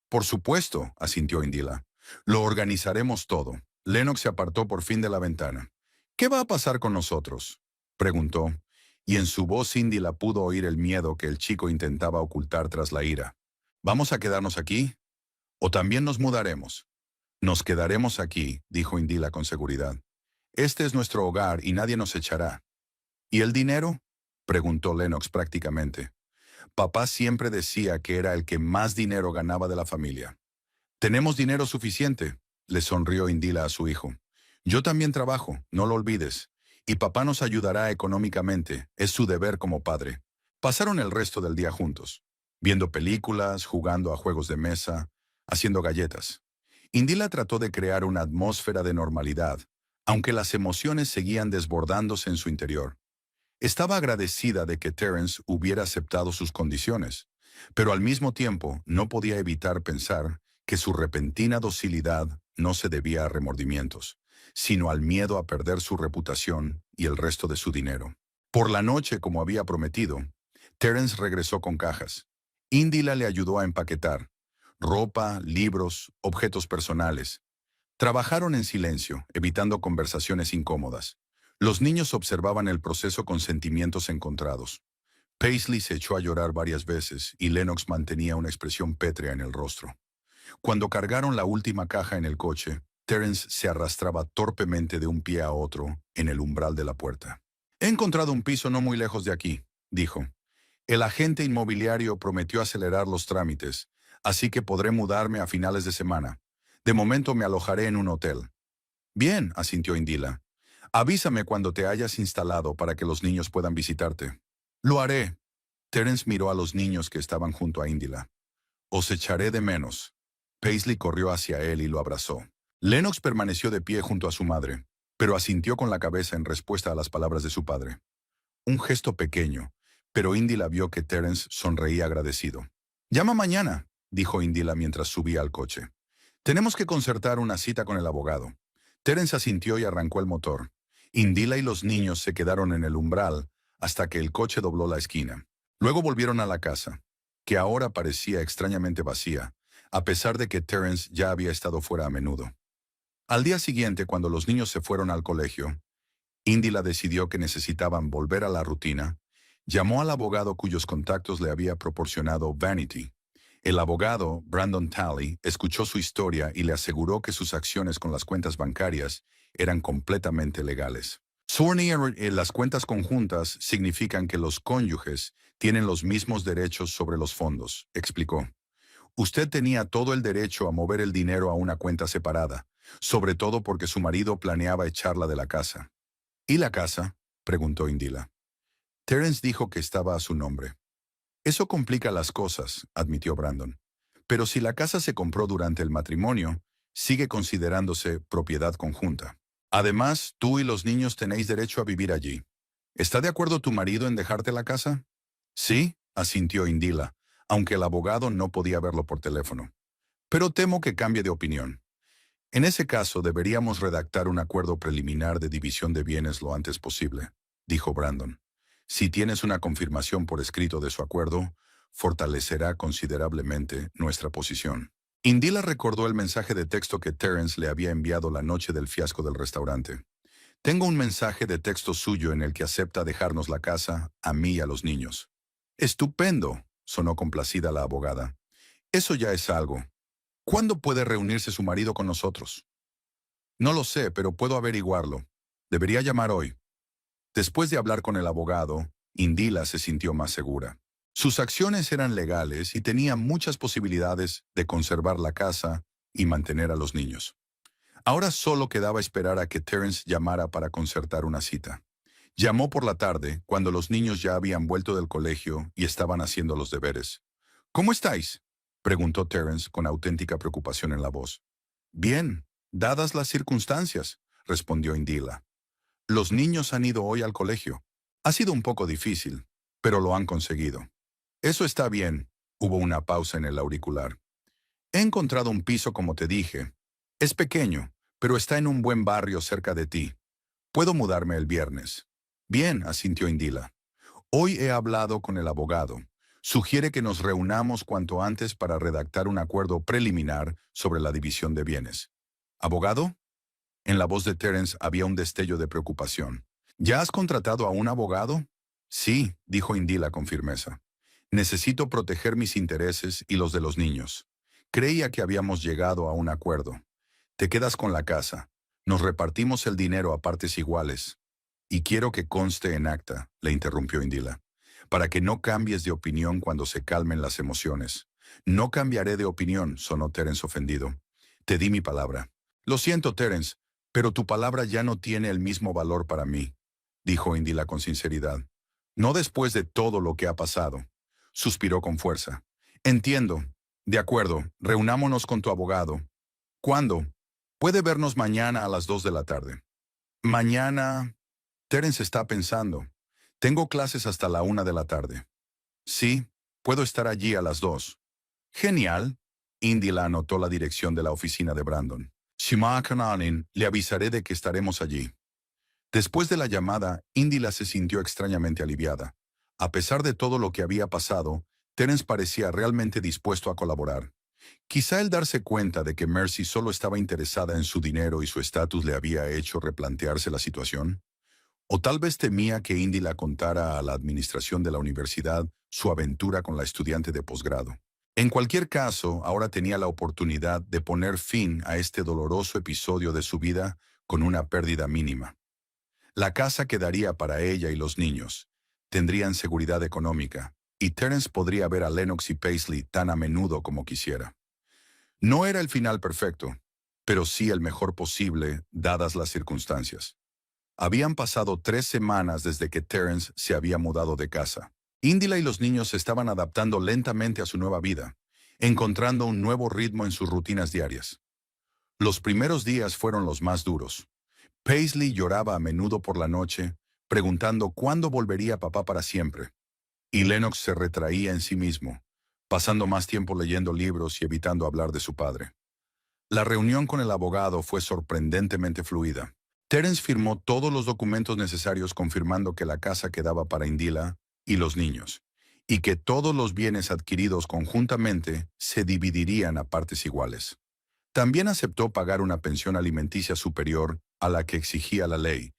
Por supuesto, asintió Indila. Lo organizaremos todo. Lennox se apartó por fin de la ventana. ¿Qué va a pasar con nosotros?, preguntó, y en su voz Indila pudo oír el miedo que el chico intentaba ocultar tras la ira. ¿Vamos a quedarnos aquí? ¿O también nos mudaremos? Nos quedaremos aquí, dijo Indila con seguridad. Este es nuestro hogar y nadie nos echará. ¿Y el dinero?, preguntó Lennox prácticamente. Papá siempre decía que era el que más dinero ganaba de la familia. Tenemos dinero suficiente, le sonrió Indila a su hijo. Yo también trabajo, no lo olvides. Y papá nos ayudará económicamente, es su deber como padre. Pasaron el resto del día juntos, viendo películas, jugando a juegos de mesa, haciendo galletas. Indila trató de crear una atmósfera de normalidad, aunque las emociones seguían desbordándose en su interior. Estaba agradecida de que Terence hubiera aceptado sus condiciones, pero al mismo tiempo no podía evitar pensar que su repentina docilidad no se debía a remordimientos, sino al miedo a perder su reputación y el resto de su dinero. Por la noche, como había prometido, Terence regresó con cajas. Indila le ayudó a empaquetar ropa, libros, objetos personales. Trabajaron en silencio, evitando conversaciones incómodas. Los niños observaban el proceso con sentimientos encontrados. Paisley se echó a llorar varias veces y Lennox mantenía una expresión pétrea en el rostro. Cuando cargaron la última caja en el coche, Terence se arrastraba torpemente de un pie a otro en el umbral de la puerta. He encontrado un piso no muy lejos de aquí, dijo. El agente inmobiliario prometió acelerar los trámites, así que podré mudarme a finales de semana. De momento me alojaré en un hotel. Bien, asintió Indila. Avísame cuando te hayas instalado para que los niños puedan visitarte. Lo haré. Terence miró a los niños que estaban junto a Indila. Os echaré de menos. Paisley corrió hacia él y lo abrazó. Lennox permaneció de pie junto a su madre, pero asintió con la cabeza en respuesta a las palabras de su padre. Un gesto pequeño, pero Indila vio que Terence sonreía agradecido. Llama mañana, dijo Indila mientras subía al coche. Tenemos que concertar una cita con el abogado. Terence asintió y arrancó el motor. Indila y los niños se quedaron en el umbral hasta que el coche dobló la esquina. Luego volvieron a la casa, que ahora parecía extrañamente vacía, a pesar de que Terence ya había estado fuera a menudo. Al día siguiente, cuando los niños se fueron al colegio, Indila decidió que necesitaban volver a la rutina. Llamó al abogado cuyos contactos le había proporcionado Vanity. El abogado, Brandon Talley, escuchó su historia y le aseguró que sus acciones con las cuentas bancarias eran completamente legales. Las cuentas conjuntas significan que los cónyuges tienen los mismos derechos sobre los fondos, explicó. Usted tenía todo el derecho a mover el dinero a una cuenta separada, sobre todo porque su marido planeaba echarla de la casa. ¿Y la casa?, preguntó Indila. Terence dijo que estaba a su nombre. Eso complica las cosas, admitió Brandon. Pero si la casa se compró durante el matrimonio, sigue considerándose propiedad conjunta. Además, tú y los niños tenéis derecho a vivir allí. ¿Está de acuerdo tu marido en dejarte la casa? Sí, asintió Indila, aunque el abogado no podía verlo por teléfono. Pero temo que cambie de opinión. En ese caso, deberíamos redactar un acuerdo preliminar de división de bienes lo antes posible, dijo Brandon. Si tienes una confirmación por escrito de su acuerdo, fortalecerá considerablemente nuestra posición. Indila recordó el mensaje de texto que Terence le había enviado la noche del fiasco del restaurante. Tengo un mensaje de texto suyo en el que acepta dejarnos la casa, a mí y a los niños. Estupendo, sonó complacida la abogada. Eso ya es algo. ¿Cuándo puede reunirse su marido con nosotros? No lo sé, pero puedo averiguarlo. Debería llamar hoy. Después de hablar con el abogado, Indila se sintió más segura. Sus acciones eran legales y tenía muchas posibilidades de conservar la casa y mantener a los niños. Ahora solo quedaba esperar a que Terence llamara para concertar una cita. Llamó por la tarde, cuando los niños ya habían vuelto del colegio y estaban haciendo los deberes. ¿Cómo estáis?, preguntó Terence con auténtica preocupación en la voz. Bien, dadas las circunstancias, respondió Indila. Los niños han ido hoy al colegio. Ha sido un poco difícil, pero lo han conseguido. Eso está bien. Hubo una pausa en el auricular. He encontrado un piso como te dije. Es pequeño, pero está en un buen barrio cerca de ti. Puedo mudarme el viernes. Bien, asintió Indila. Hoy he hablado con el abogado. Sugiere que nos reunamos cuanto antes para redactar un acuerdo preliminar sobre la división de bienes. ¿Abogado? En la voz de Terence había un destello de preocupación. ¿Ya has contratado a un abogado? Sí, dijo Indila con firmeza. Necesito proteger mis intereses y los de los niños. Creía que habíamos llegado a un acuerdo. Te quedas con la casa. Nos repartimos el dinero a partes iguales. Y quiero que conste en acta, le interrumpió Indila, para que no cambies de opinión cuando se calmen las emociones. No cambiaré de opinión, sonó Terence ofendido. Te di mi palabra. Lo siento, Terence, pero tu palabra ya no tiene el mismo valor para mí, dijo Indila con sinceridad. No después de todo lo que ha pasado. Suspiró con fuerza. Entiendo. De acuerdo, reunámonos con tu abogado. ¿Cuándo? Puede vernos mañana a las 2 de la tarde. Mañana... Terence está pensando. Tengo clases hasta la 1 de la tarde. Sí, puedo estar allí a las 2. Genial. Indila anotó la dirección de la oficina de Brandon. Shimakananin, le avisaré de que estaremos allí. Después de la llamada, Indila se sintió extrañamente aliviada. A pesar de todo lo que había pasado, Terence parecía realmente dispuesto a colaborar. Quizá el darse cuenta de que Mercy solo estaba interesada en su dinero y su estatus le había hecho replantearse la situación. O tal vez temía que Indila contara a la administración de la universidad su aventura con la estudiante de posgrado. En cualquier caso, ahora tenía la oportunidad de poner fin a este doloroso episodio de su vida con una pérdida mínima. La casa quedaría para ella y los niños. Tendrían seguridad económica, y Terence podría ver a Lennox y Paisley tan a menudo como quisiera. No era el final perfecto, pero sí el mejor posible, dadas las circunstancias. Habían pasado 3 semanas desde que Terence se había mudado de casa. Indila y los niños se estaban adaptando lentamente a su nueva vida, encontrando un nuevo ritmo en sus rutinas diarias. Los primeros días fueron los más duros. Paisley lloraba a menudo por la noche, preguntando cuándo volvería papá para siempre. Y Lennox se retraía en sí mismo, pasando más tiempo leyendo libros y evitando hablar de su padre. La reunión con el abogado fue sorprendentemente fluida. Terence firmó todos los documentos necesarios confirmando que la casa quedaba para Indila y los niños, y que todos los bienes adquiridos conjuntamente se dividirían a partes iguales. También aceptó pagar una pensión alimenticia superior a la que exigía la ley,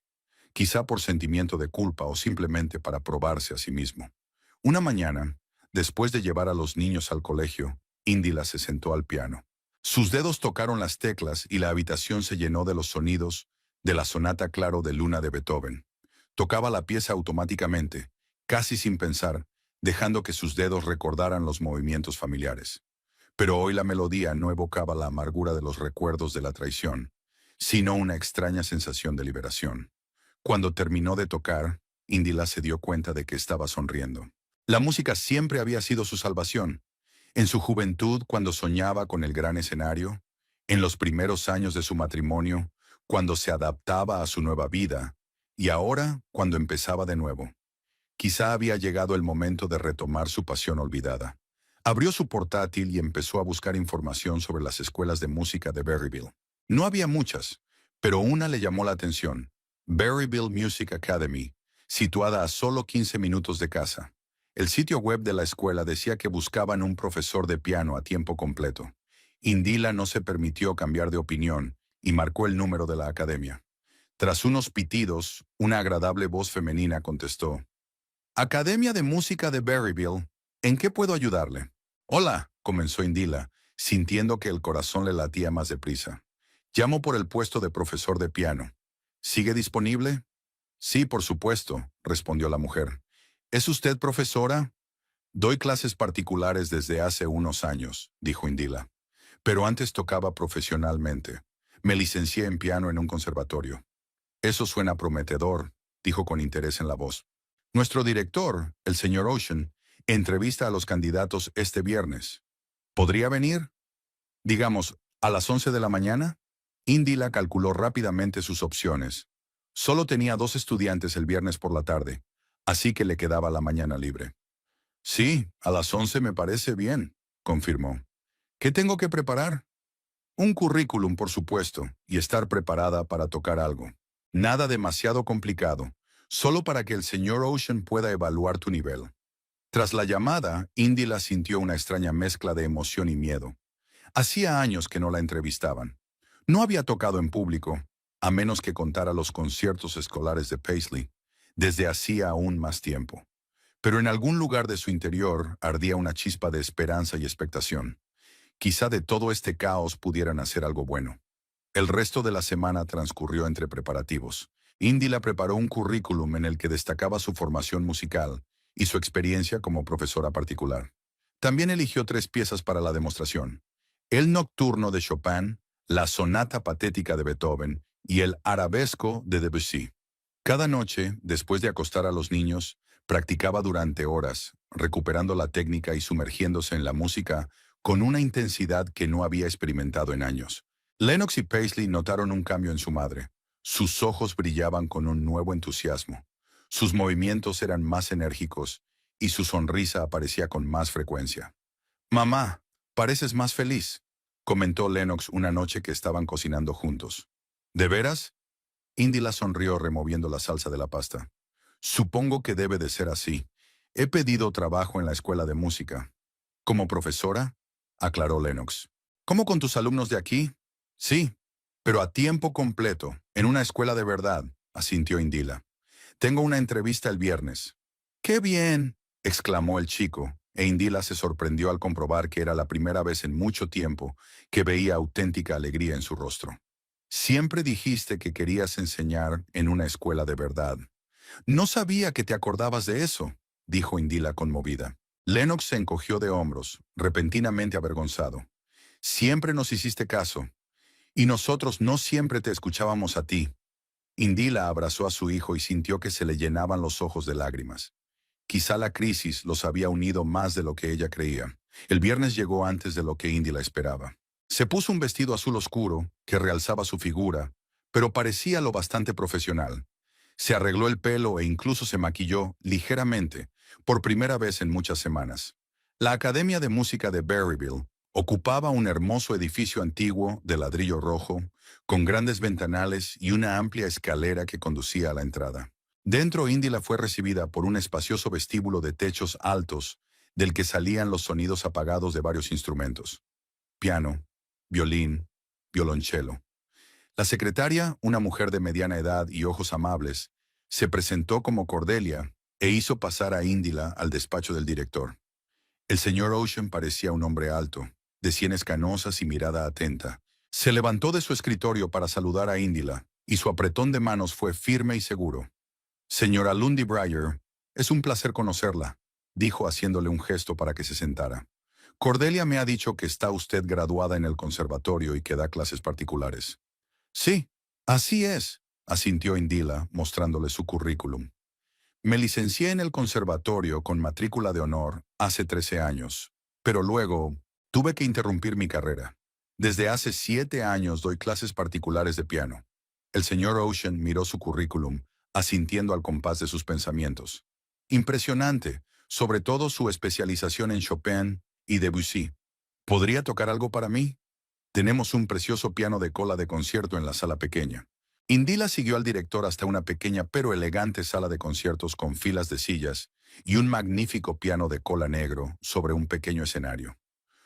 quizá por sentimiento de culpa o simplemente para probarse a sí mismo. Una mañana, después de llevar a los niños al colegio, Indila se sentó al piano. Sus dedos tocaron las teclas y la habitación se llenó de los sonidos de la sonata Claro de Luna de Beethoven. Tocaba la pieza automáticamente, casi sin pensar, dejando que sus dedos recordaran los movimientos familiares. Pero hoy la melodía no evocaba la amargura de los recuerdos de la traición, sino una extraña sensación de liberación. Cuando terminó de tocar, Indila se dio cuenta de que estaba sonriendo. La música siempre había sido su salvación. En su juventud, cuando soñaba con el gran escenario, en los primeros años de su matrimonio, cuando se adaptaba a su nueva vida, y ahora, cuando empezaba de nuevo. Quizá había llegado el momento de retomar su pasión olvidada. Abrió su portátil y empezó a buscar información sobre las escuelas de música de Berryville. No había muchas, pero una le llamó la atención: Berryville Music Academy, situada a solo 15 minutos de casa. El sitio web de la escuela decía que buscaban un profesor de piano a tiempo completo. Indila no se permitió cambiar de opinión y marcó el número de la academia. Tras unos pitidos, una agradable voz femenina contestó: Academia de Música de Berryville, ¿en qué puedo ayudarle? Hola, comenzó Indila, sintiendo que el corazón le latía más deprisa. Llamo por el puesto de profesor de piano. ¿Sigue disponible? Sí, por supuesto, respondió la mujer. ¿Es usted profesora? Doy clases particulares desde hace unos años, dijo Indila. Pero antes tocaba profesionalmente. Me licencié en piano en un conservatorio. Eso suena prometedor, dijo con interés en la voz. Nuestro director, el señor Ocean, entrevista a los candidatos este viernes. ¿Podría venir? Digamos, a las 11 de la mañana. Indila calculó rápidamente sus opciones. Solo tenía 2 estudiantes el viernes por la tarde, así que le quedaba la mañana libre. Sí, a las 11 me parece bien, confirmó. ¿Qué tengo que preparar? Un currículum, por supuesto, y estar preparada para tocar algo. Nada demasiado complicado, solo para que el señor Ocean pueda evaluar tu nivel. Tras la llamada, Indy la sintió una extraña mezcla de emoción y miedo. Hacía años que no la entrevistaban. No había tocado en público, a menos que contara los conciertos escolares de Paisley, desde hacía aún más tiempo. Pero en algún lugar de su interior ardía una chispa de esperanza y expectación. Quizá de todo este caos pudieran hacer algo bueno. El resto de la semana transcurrió entre preparativos. Indy la preparó un currículum en el que destacaba su formación musical y su experiencia como profesora particular. También eligió 3 piezas para la demostración: el Nocturno de Chopin, la Sonata Patética de Beethoven y el Arabesco de Debussy. Cada noche, después de acostar a los niños, practicaba durante horas, recuperando la técnica y sumergiéndose en la música con una intensidad que no había experimentado en años. Lennox y Paisley notaron un cambio en su madre. Sus ojos brillaban con un nuevo entusiasmo. Sus movimientos eran más enérgicos y su sonrisa aparecía con más frecuencia. «Mamá, pareces más feliz», comentó Lennox una noche que estaban cocinando juntos. «¿De veras?». Indy la sonrió removiendo la salsa de la pasta. «Supongo que debe de ser así. He pedido trabajo en la escuela de música». «¿Como profesora?», aclaró Lennox. «¿Cómo con tus alumnos de aquí?». «Sí, pero a tiempo completo, en una escuela de verdad», asintió Indila. «Tengo una entrevista el viernes». «¡Qué bien!», exclamó el chico, e Indila se sorprendió al comprobar que era la primera vez en mucho tiempo que veía auténtica alegría en su rostro. «Siempre dijiste que querías enseñar en una escuela de verdad. No sabía que te acordabas de eso», dijo Indila conmovida. Lennox se encogió de hombros, repentinamente avergonzado. «Siempre nos hiciste caso, y nosotros no siempre te escuchábamos a ti». Indila abrazó a su hijo y sintió que se le llenaban los ojos de lágrimas. Quizá la crisis los había unido más de lo que ella creía. El viernes llegó antes de lo que Indila esperaba. Se puso un vestido azul oscuro que realzaba su figura, pero parecía lo bastante profesional. Se arregló el pelo e incluso se maquilló ligeramente, por primera vez en muchas semanas. La Academia de Música de Berryville ocupaba un hermoso edificio antiguo de ladrillo rojo, con grandes ventanales y una amplia escalera que conducía a la entrada. Dentro, Indila fue recibida por un espacioso vestíbulo de techos altos, del que salían los sonidos apagados de varios instrumentos: piano, violín, violonchelo. La secretaria, una mujer de mediana edad y ojos amables, se presentó como Cordelia e hizo pasar a Indila al despacho del director. El señor Ocean parecía un hombre alto, de sienes canosas y mirada atenta. Se levantó de su escritorio para saludar a Indila, y su apretón de manos fue firme y seguro. «Señora Lundy Briar, es un placer conocerla», dijo haciéndole un gesto para que se sentara. «Cordelia me ha dicho que está usted graduada en el conservatorio y que da clases particulares». «Sí, así es», asintió Indila, mostrándole su currículum. «Me licencié en el conservatorio con matrícula de honor hace 13 años, pero luego tuve que interrumpir mi carrera. Desde hace 7 años doy clases particulares de piano». El señor Ocean miró su currículum, asintiendo al compás de sus pensamientos. «Impresionante, sobre todo su especialización en Chopin y Debussy. ¿Podría tocar algo para mí? Tenemos un precioso piano de cola de concierto en la sala pequeña». Indila siguió al director hasta una pequeña pero elegante sala de conciertos con filas de sillas y un magnífico piano de cola negro sobre un pequeño escenario.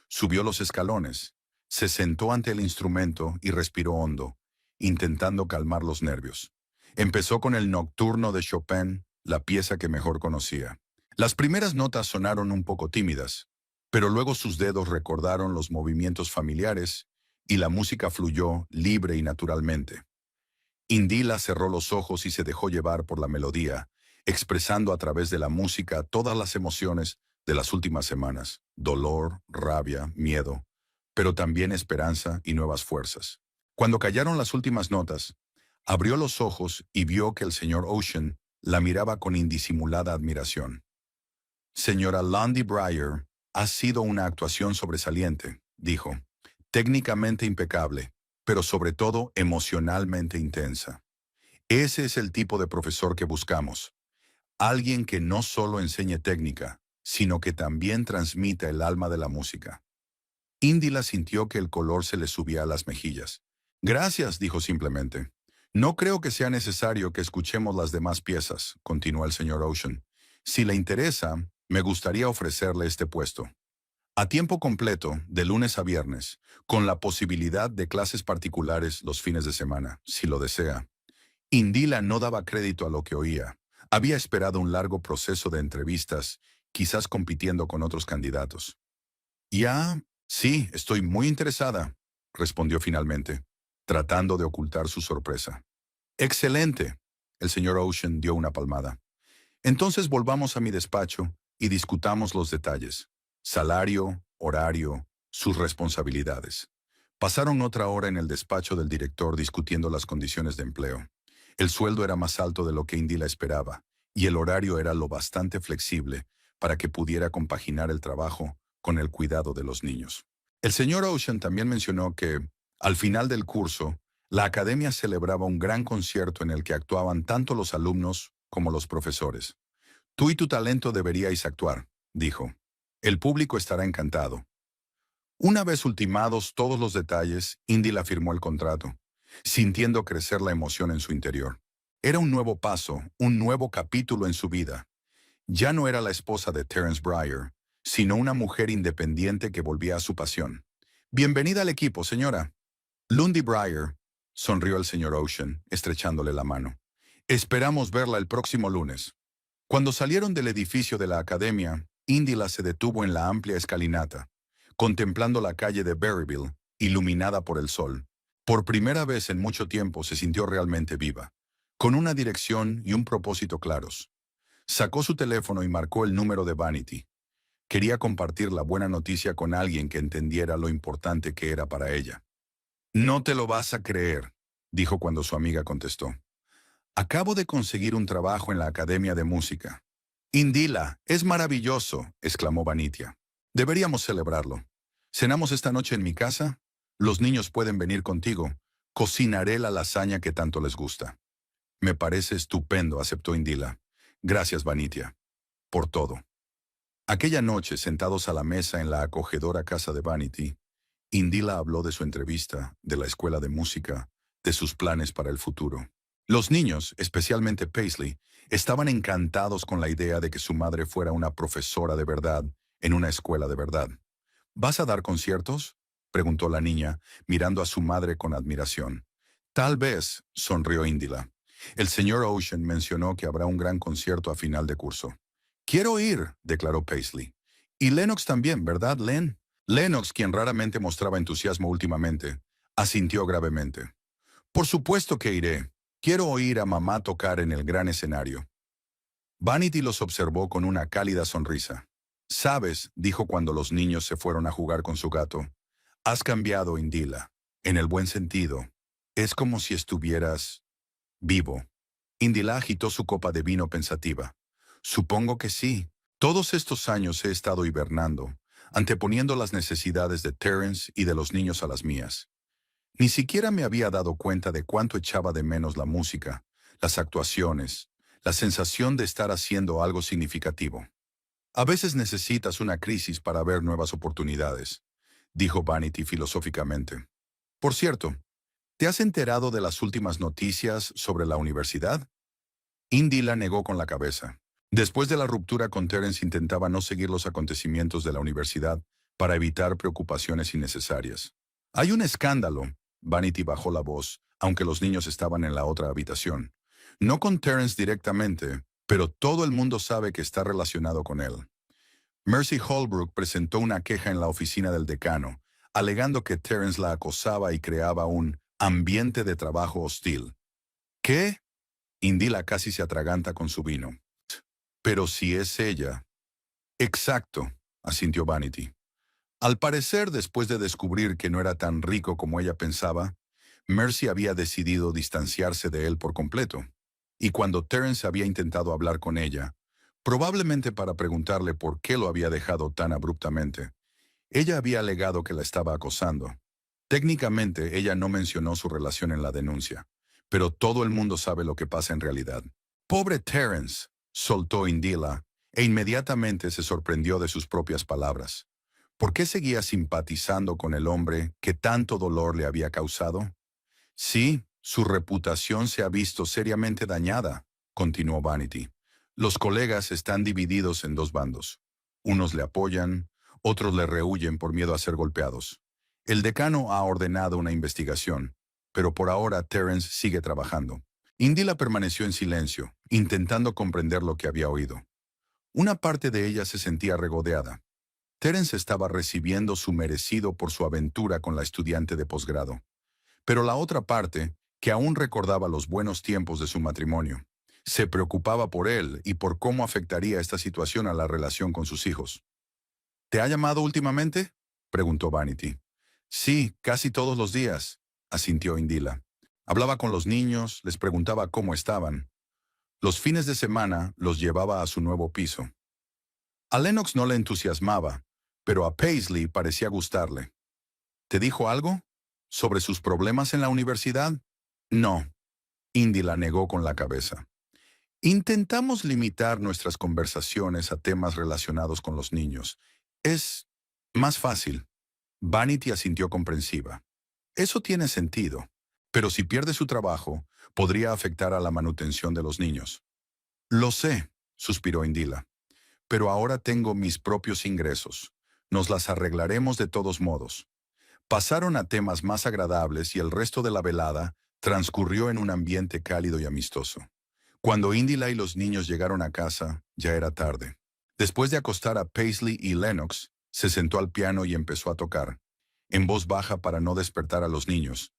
Subió los escalones, se sentó ante el instrumento y respiró hondo, intentando calmar los nervios. Empezó con el Nocturno de Chopin, la pieza que mejor conocía. Las primeras notas sonaron un poco tímidas, pero luego sus dedos recordaron los movimientos familiares y la música fluyó libre y naturalmente. Indila cerró los ojos y se dejó llevar por la melodía, expresando a través de la música todas las emociones de las últimas semanas: dolor, rabia, miedo, pero también esperanza y nuevas fuerzas. Cuando callaron las últimas notas, abrió los ojos y vio que el señor Ocean la miraba con indisimulada admiración. «Señora Lundy Briar, ha sido una actuación sobresaliente», dijo. «Técnicamente impecable, pero sobre todo emocionalmente intensa. Ese es el tipo de profesor que buscamos. Alguien que no solo enseñe técnica, sino que también transmita el alma de la música. Indila sintió que el color se le subía a las mejillas. Gracias, dijo simplemente. No creo que sea necesario que escuchemos las demás piezas, continuó el señor Ocean. Si le interesa, me gustaría ofrecerle este puesto. A tiempo completo, de lunes a viernes, con la posibilidad de clases particulares los fines de semana, si lo desea. Indila no daba crédito a lo que oía. Había esperado un largo proceso de entrevistas, quizás compitiendo con otros candidatos. Ya, sí, estoy muy interesada, respondió finalmente, tratando de ocultar su sorpresa. Excelente. El señor Ocean dio una palmada. Entonces volvamos a mi despacho y discutamos los detalles. Salario, horario, sus responsabilidades. Pasaron otra hora en el despacho del director discutiendo las condiciones de empleo. El sueldo era más alto de lo que Indila esperaba, y el horario era lo bastante flexible para que pudiera compaginar el trabajo con el cuidado de los niños. El señor Ocean también mencionó que, al final del curso, la academia celebraba un gran concierto en el que actuaban tanto los alumnos como los profesores. Tú y tu talento deberíais actuar, dijo. El público estará encantado. Una vez ultimados todos los detalles, Indila firmó el contrato, sintiendo crecer la emoción en su interior. Era un nuevo paso, un nuevo capítulo en su vida. Ya no era la esposa de Terence Breyer, sino una mujer independiente que volvía a su pasión. Bienvenida al equipo, señora. Lundy Breyer, sonrió el señor Ocean, estrechándole la mano. Esperamos verla el próximo lunes. Cuando salieron del edificio de la academia, Indila se detuvo en la amplia escalinata, contemplando la calle de Berryville, iluminada por el sol. Por primera vez en mucho tiempo se sintió realmente viva, con una dirección y un propósito claros. Sacó su teléfono y marcó el número de Vanity. Quería compartir la buena noticia con alguien que entendiera lo importante que era para ella. No te lo vas a creer, dijo cuando su amiga contestó. Acabo de conseguir un trabajo en la Academia de Música. Indila, es maravilloso, exclamó Vanitia. Deberíamos celebrarlo. ¿Cenamos esta noche en mi casa? Los niños pueden venir contigo. Cocinaré la lasaña que tanto les gusta. Me parece estupendo, aceptó Indila. Gracias, Vanitia, por todo. Aquella noche, sentados a la mesa en la acogedora casa de Vanity, Indila habló de su entrevista, de la escuela de música, de sus planes para el futuro. Los niños, especialmente Paisley, estaban encantados con la idea de que su madre fuera una profesora de verdad en una escuela de verdad. ¿Vas a dar conciertos?, preguntó la niña, mirando a su madre con admiración. Tal vez, sonrió Indila. El señor Ocean mencionó que habrá un gran concierto a final de curso. Quiero ir, declaró Paisley. Y Lennox también, ¿verdad, Len? Lennox, quien raramente mostraba entusiasmo últimamente, asintió gravemente. Por supuesto que iré. Quiero oír a mamá tocar en el gran escenario. Vanity los observó con una cálida sonrisa. Sabes, dijo cuando los niños se fueron a jugar con su gato, has cambiado, Indila, en el buen sentido. Es como si estuvieras vivo. Indila agitó su copa de vino pensativa. Supongo que sí. Todos estos años he estado hibernando, anteponiendo las necesidades de Terence y de los niños a las mías. Ni siquiera me había dado cuenta de cuánto echaba de menos la música, las actuaciones, la sensación de estar haciendo algo significativo. A veces necesitas una crisis para ver nuevas oportunidades, dijo Vanity filosóficamente. Por cierto, ¿te has enterado de las últimas noticias sobre la universidad? Indila negó con la cabeza. Después de la ruptura con Terence intentaba no seguir los acontecimientos de la universidad para evitar preocupaciones innecesarias. Hay un escándalo. Vanity bajó la voz, aunque los niños estaban en la otra habitación. No con Terence directamente, pero todo el mundo sabe que está relacionado con él. Mercy Holbrook presentó una queja en la oficina del decano, alegando que Terence la acosaba y creaba un ambiente de trabajo hostil. ¿Qué? Indila casi se atraganta con su vino. Pero si es ella. Exacto, asintió Vanity. Al parecer, después de descubrir que no era tan rico como ella pensaba, Mercy había decidido distanciarse de él por completo. Y cuando Terence había intentado hablar con ella, probablemente para preguntarle por qué lo había dejado tan abruptamente, ella había alegado que la estaba acosando. Técnicamente, ella no mencionó su relación en la denuncia, pero todo el mundo sabe lo que pasa en realidad. Pobre Terence, soltó Indila, e inmediatamente se sorprendió de sus propias palabras. ¿Por qué seguía simpatizando con el hombre que tanto dolor le había causado? Sí, su reputación se ha visto seriamente dañada, continuó Vanity. Los colegas están divididos en dos bandos. Unos le apoyan, otros le rehúyen por miedo a ser golpeados. El decano ha ordenado una investigación, pero por ahora Terence sigue trabajando. Indila permaneció en silencio, intentando comprender lo que había oído. Una parte de ella se sentía regodeada. Terence estaba recibiendo su merecido por su aventura con la estudiante de posgrado. Pero la otra parte, que aún recordaba los buenos tiempos de su matrimonio, se preocupaba por él y por cómo afectaría esta situación a la relación con sus hijos. ¿Te ha llamado últimamente?, preguntó Vanity. Sí, casi todos los días, asintió Indila. Hablaba con los niños, les preguntaba cómo estaban. Los fines de semana los llevaba a su nuevo piso. A Lennox no le entusiasmaba, pero a Paisley parecía gustarle. ¿Te dijo algo? ¿Sobre sus problemas en la universidad? No. Indy la negó con la cabeza. Intentamos limitar nuestras conversaciones a temas relacionados con los niños. Es más fácil. Vanity asintió comprensiva. Eso tiene sentido. Pero si pierde su trabajo, podría afectar a la manutención de los niños. Lo sé, suspiró Indila. Pero ahora tengo mis propios ingresos. Nos las arreglaremos de todos modos. Pasaron a temas más agradables y el resto de la velada transcurrió en un ambiente cálido y amistoso. Cuando Indila y los niños llegaron a casa, ya era tarde. Después de acostar a Paisley y Lennox, se sentó al piano y empezó a tocar, en voz baja para no despertar a los niños,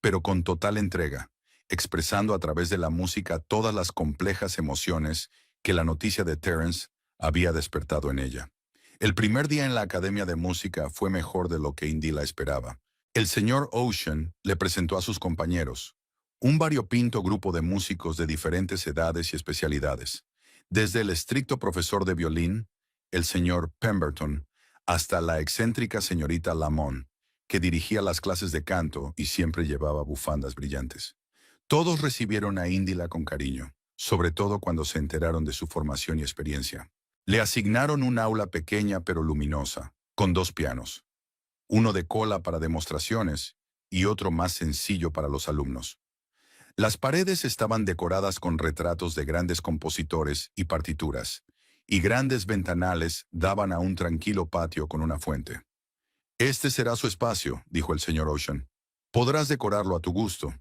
pero con total entrega, expresando a través de la música todas las complejas emociones que la noticia de Terence había despertado en ella. El primer día en la Academia de Música fue mejor de lo que Indila esperaba. El señor Ocean le presentó a sus compañeros, un variopinto grupo de músicos de diferentes edades y especialidades, desde el estricto profesor de violín, el señor Pemberton, hasta la excéntrica señorita Lamont, que dirigía las clases de canto y siempre llevaba bufandas brillantes. Todos recibieron a Indila con cariño, sobre todo cuando se enteraron de su formación y experiencia. Le asignaron un aula pequeña pero luminosa, con dos pianos, uno de cola para demostraciones y otro más sencillo para los alumnos. Las paredes estaban decoradas con retratos de grandes compositores y partituras, y grandes ventanales daban a un tranquilo patio con una fuente. «Este será su espacio», dijo el señor Ocean. «Podrás decorarlo a tu gusto».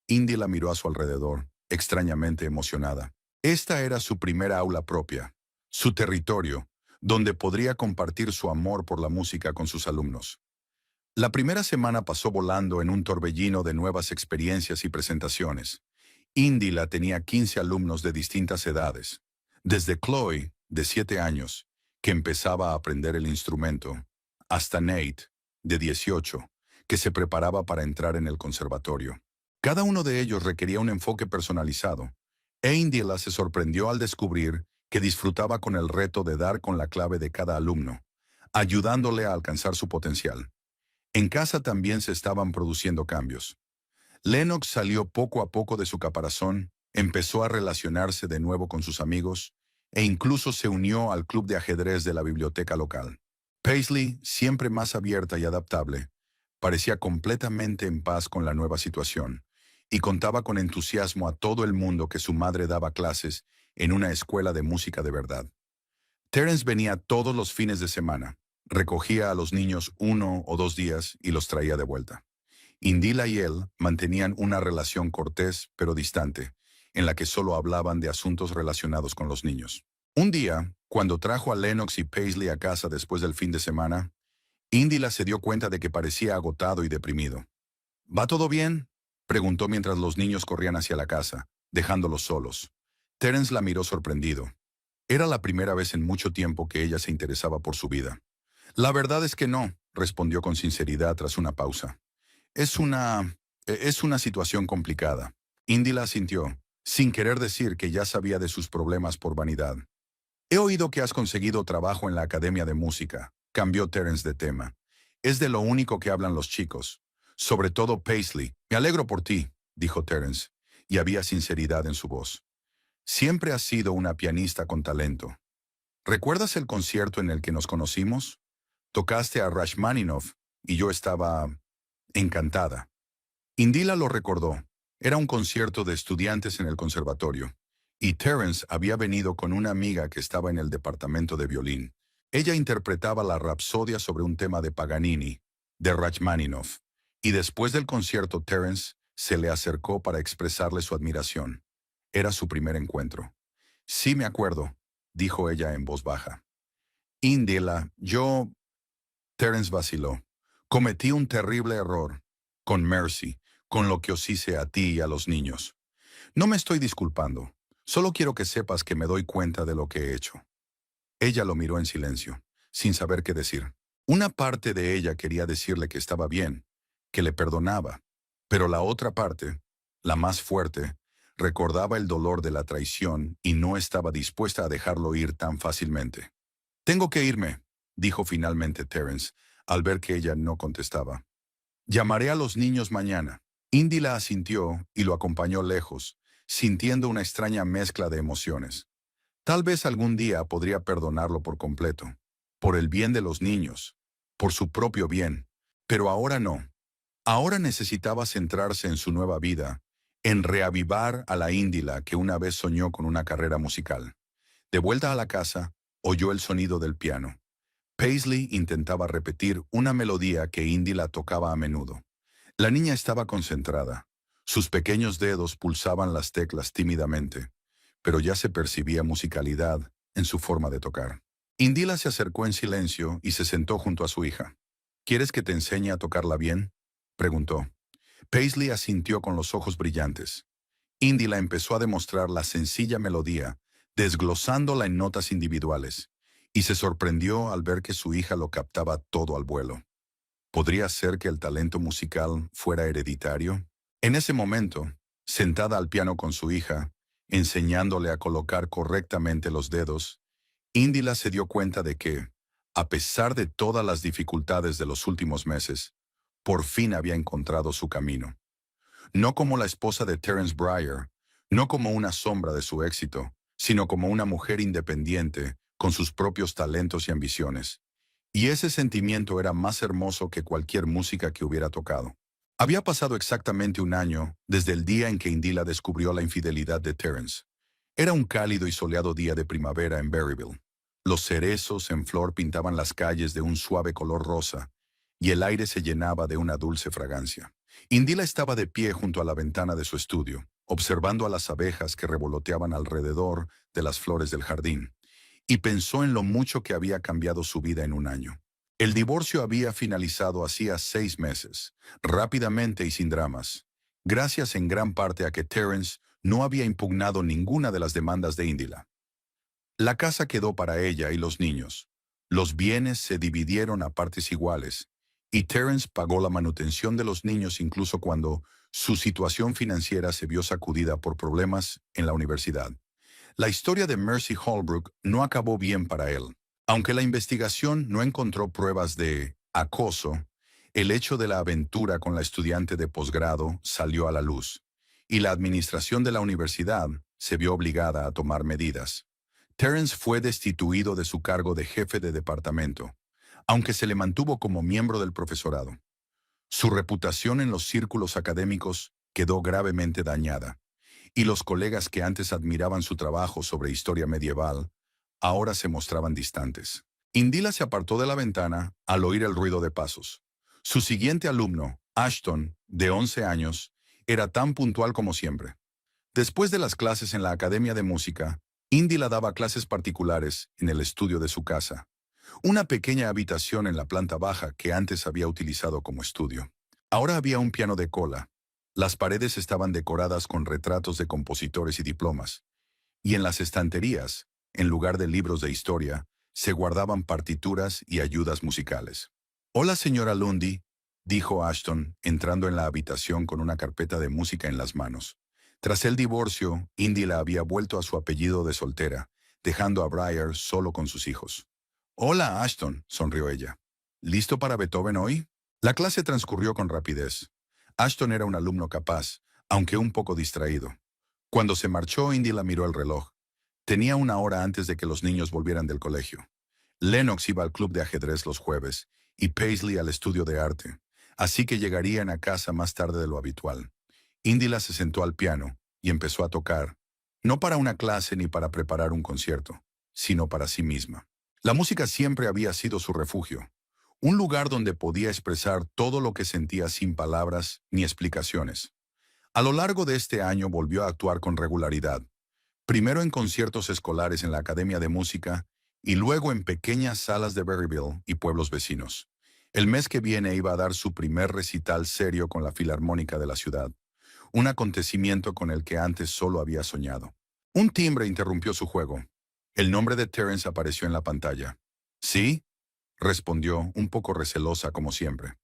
Indy la miró a su alrededor, extrañamente emocionada. Esta era su primera aula propia, su territorio, donde podría compartir su amor por la música con sus alumnos. La primera semana pasó volando en un torbellino de nuevas experiencias y presentaciones. Indila tenía 15 alumnos de distintas edades, desde Chloe, de 7 años, que empezaba a aprender el instrumento, hasta Nate, de 18, que se preparaba para entrar en el conservatorio. Cada uno de ellos requería un enfoque personalizado, e Indila se sorprendió al descubrir que disfrutaba con el reto de dar con la clave de cada alumno, ayudándole a alcanzar su potencial. En casa también se estaban produciendo cambios. Lennox salió poco a poco de su caparazón, empezó a relacionarse de nuevo con sus amigos e incluso se unió al club de ajedrez de la biblioteca local. Paisley, siempre más abierta y adaptable, parecía completamente en paz con la nueva situación y contaba con entusiasmo a todo el mundo que su madre daba clases en una escuela de música de verdad. Terence venía todos los fines de semana. Recogía a los niños 1 o 2 días y los traía de vuelta. Indila y él mantenían una relación cortés pero distante, en la que solo hablaban de asuntos relacionados con los niños. Un día, cuando trajo a Lennox y Paisley a casa después del fin de semana, Indila se dio cuenta de que parecía agotado y deprimido. «¿Va todo bien?», preguntó mientras los niños corrían hacia la casa, dejándolos solos. Terence la miró sorprendido. Era la primera vez en mucho tiempo que ella se interesaba por su vida. «La verdad es que no», respondió con sinceridad tras una pausa. Es una situación complicada». Indila asintió, sin querer decir que ya sabía de sus problemas por vanidad. «He oído que has conseguido trabajo en la Academia de Música», cambió Terence de tema. «Es de lo único que hablan los chicos, sobre todo Paisley». «Me alegro por ti», dijo Terence, y había sinceridad en su voz. Siempre has sido una pianista con talento. ¿Recuerdas el concierto en el que nos conocimos? Tocaste a Rachmaninoff y yo estaba encantada. Indila lo recordó. Era un concierto de estudiantes en el conservatorio, y Terence había venido con una amiga que estaba en el departamento de violín. Ella interpretaba la Rapsodia sobre un tema de Paganini, de Rachmaninoff, y después del concierto Terence se le acercó para expresarle su admiración. Era su primer encuentro. Sí, me acuerdo, dijo ella en voz baja. Indila, Terence vaciló. Cometí un terrible error. Con Mercy, con lo que os hice a ti y a los niños. No me estoy disculpando. Solo quiero que sepas que me doy cuenta de lo que he hecho. Ella lo miró en silencio, sin saber qué decir. Una parte de ella quería decirle que estaba bien, que le perdonaba, pero la otra parte, la más fuerte, recordaba el dolor de la traición y no estaba dispuesta a dejarlo ir tan fácilmente. Tengo que irme, dijo finalmente Terence, al ver que ella no contestaba. Llamaré a los niños mañana. Indy la asintió y lo acompañó lejos, sintiendo una extraña mezcla de emociones. Tal vez algún día podría perdonarlo por completo, por el bien de los niños, por su propio bien, pero ahora no. Ahora necesitaba centrarse en su nueva vida, en reavivar a la Índila que una vez soñó con una carrera musical. De vuelta a la casa, oyó el sonido del piano. Paisley intentaba repetir una melodía que Indila tocaba a menudo. La niña estaba concentrada. Sus pequeños dedos pulsaban las teclas tímidamente, pero ya se percibía musicalidad en su forma de tocar. Indila se acercó en silencio y se sentó junto a su hija. ¿Quieres que te enseñe a tocarla bien?, preguntó. Paisley asintió con los ojos brillantes. Indila empezó a demostrar la sencilla melodía, desglosándola en notas individuales, y se sorprendió al ver que su hija lo captaba todo al vuelo. ¿Podría ser que el talento musical fuera hereditario? En ese momento, sentada al piano con su hija, enseñándole a colocar correctamente los dedos, Indila se dio cuenta de que, a pesar de todas las dificultades de los últimos meses, por fin había encontrado su camino. No como la esposa de Terence Breyer, no como una sombra de su éxito, sino como una mujer independiente, con sus propios talentos y ambiciones. Y ese sentimiento era más hermoso que cualquier música que hubiera tocado. Había pasado exactamente un año desde el día en que Indila descubrió la infidelidad de Terence. Era un cálido y soleado día de primavera en Berryville. Los cerezos en flor pintaban las calles de un suave color rosa, y el aire se llenaba de una dulce fragancia. Indila estaba de pie junto a la ventana de su estudio, observando a las abejas que revoloteaban alrededor de las flores del jardín, y pensó en lo mucho que había cambiado su vida en un año. El divorcio había finalizado hacía 6 meses, rápidamente y sin dramas, gracias en gran parte a que Terence no había impugnado ninguna de las demandas de Indila. La casa quedó para ella y los niños. Los bienes se dividieron a partes iguales, y Terence pagó la manutención de los niños incluso cuando su situación financiera se vio sacudida por problemas en la universidad. La historia de Mercy Holbrook no acabó bien para él. Aunque la investigación no encontró pruebas de acoso, el hecho de la aventura con la estudiante de posgrado salió a la luz, y la administración de la universidad se vio obligada a tomar medidas. Terence fue destituido de su cargo de jefe de departamento, aunque se le mantuvo como miembro del profesorado. Su reputación en los círculos académicos quedó gravemente dañada, y los colegas que antes admiraban su trabajo sobre historia medieval, ahora se mostraban distantes. Indila se apartó de la ventana al oír el ruido de pasos. Su siguiente alumno, Ashton, de 11 años, era tan puntual como siempre. Después de las clases en la Academia de Música, Indila daba clases particulares en el estudio de su casa, una pequeña habitación en la planta baja que antes había utilizado como estudio. Ahora había un piano de cola. Las paredes estaban decoradas con retratos de compositores y diplomas, y en las estanterías, en lugar de libros de historia, se guardaban partituras y ayudas musicales. «Hola, señora Lundy», dijo Ashton, entrando en la habitación con una carpeta de música en las manos. Tras el divorcio, Indila había vuelto a su apellido de soltera, dejando a Breyer solo con sus hijos. «Hola, Ashton», sonrió ella. «¿Listo para Beethoven hoy?» La clase transcurrió con rapidez. Ashton era un alumno capaz, aunque un poco distraído. Cuando se marchó, Indy la miró el reloj. Tenía una hora antes de que los niños volvieran del colegio. Lennox iba al club de ajedrez los jueves y Paisley al estudio de arte, así que llegarían a casa más tarde de lo habitual. Indila se sentó al piano y empezó a tocar, no para una clase ni para preparar un concierto, sino para sí misma. La música siempre había sido su refugio, un lugar donde podía expresar todo lo que sentía sin palabras ni explicaciones. A lo largo de este año volvió a actuar con regularidad, primero en conciertos escolares en la Academia de Música y luego en pequeñas salas de Berryville y pueblos vecinos. El mes que viene iba a dar su primer recital serio con la Filarmónica de la ciudad, un acontecimiento con el que antes solo había soñado. Un timbre interrumpió su juego. El nombre de Terence apareció en la pantalla. ¿Sí?, respondió, un poco recelosa como siempre.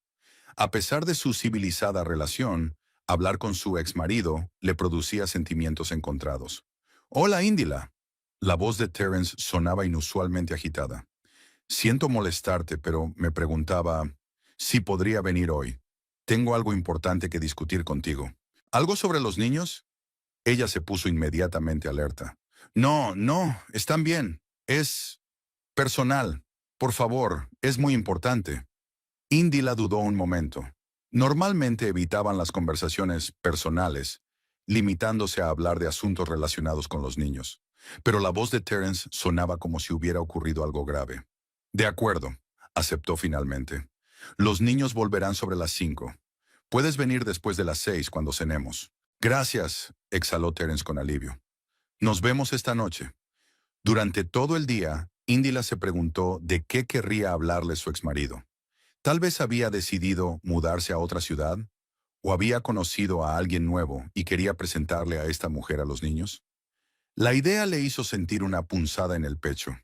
A pesar de su civilizada relación, hablar con su exmarido le producía sentimientos encontrados. «Hola, Indila». La voz de Terence sonaba inusualmente agitada. «Siento molestarte, pero me preguntaba si podría venir hoy. Tengo algo importante que discutir contigo». «¿Algo sobre los niños?». Ella se puso inmediatamente alerta. «No, no, están bien. Es personal. Por favor, es muy importante». Indila dudó un momento. Normalmente evitaban las conversaciones personales, limitándose a hablar de asuntos relacionados con los niños. Pero la voz de Terence sonaba como si hubiera ocurrido algo grave. «De acuerdo», aceptó finalmente. «Los niños volverán sobre las 5. Puedes venir después de las 6 cuando cenemos». «Gracias», exhaló Terence con alivio. «Nos vemos esta noche». Durante todo el día, Indila se preguntó de qué querría hablarle su exmarido. Tal vez había decidido mudarse a otra ciudad, o había conocido a alguien nuevo y quería presentarle a esta mujer a los niños. La idea le hizo sentir una punzada en el pecho,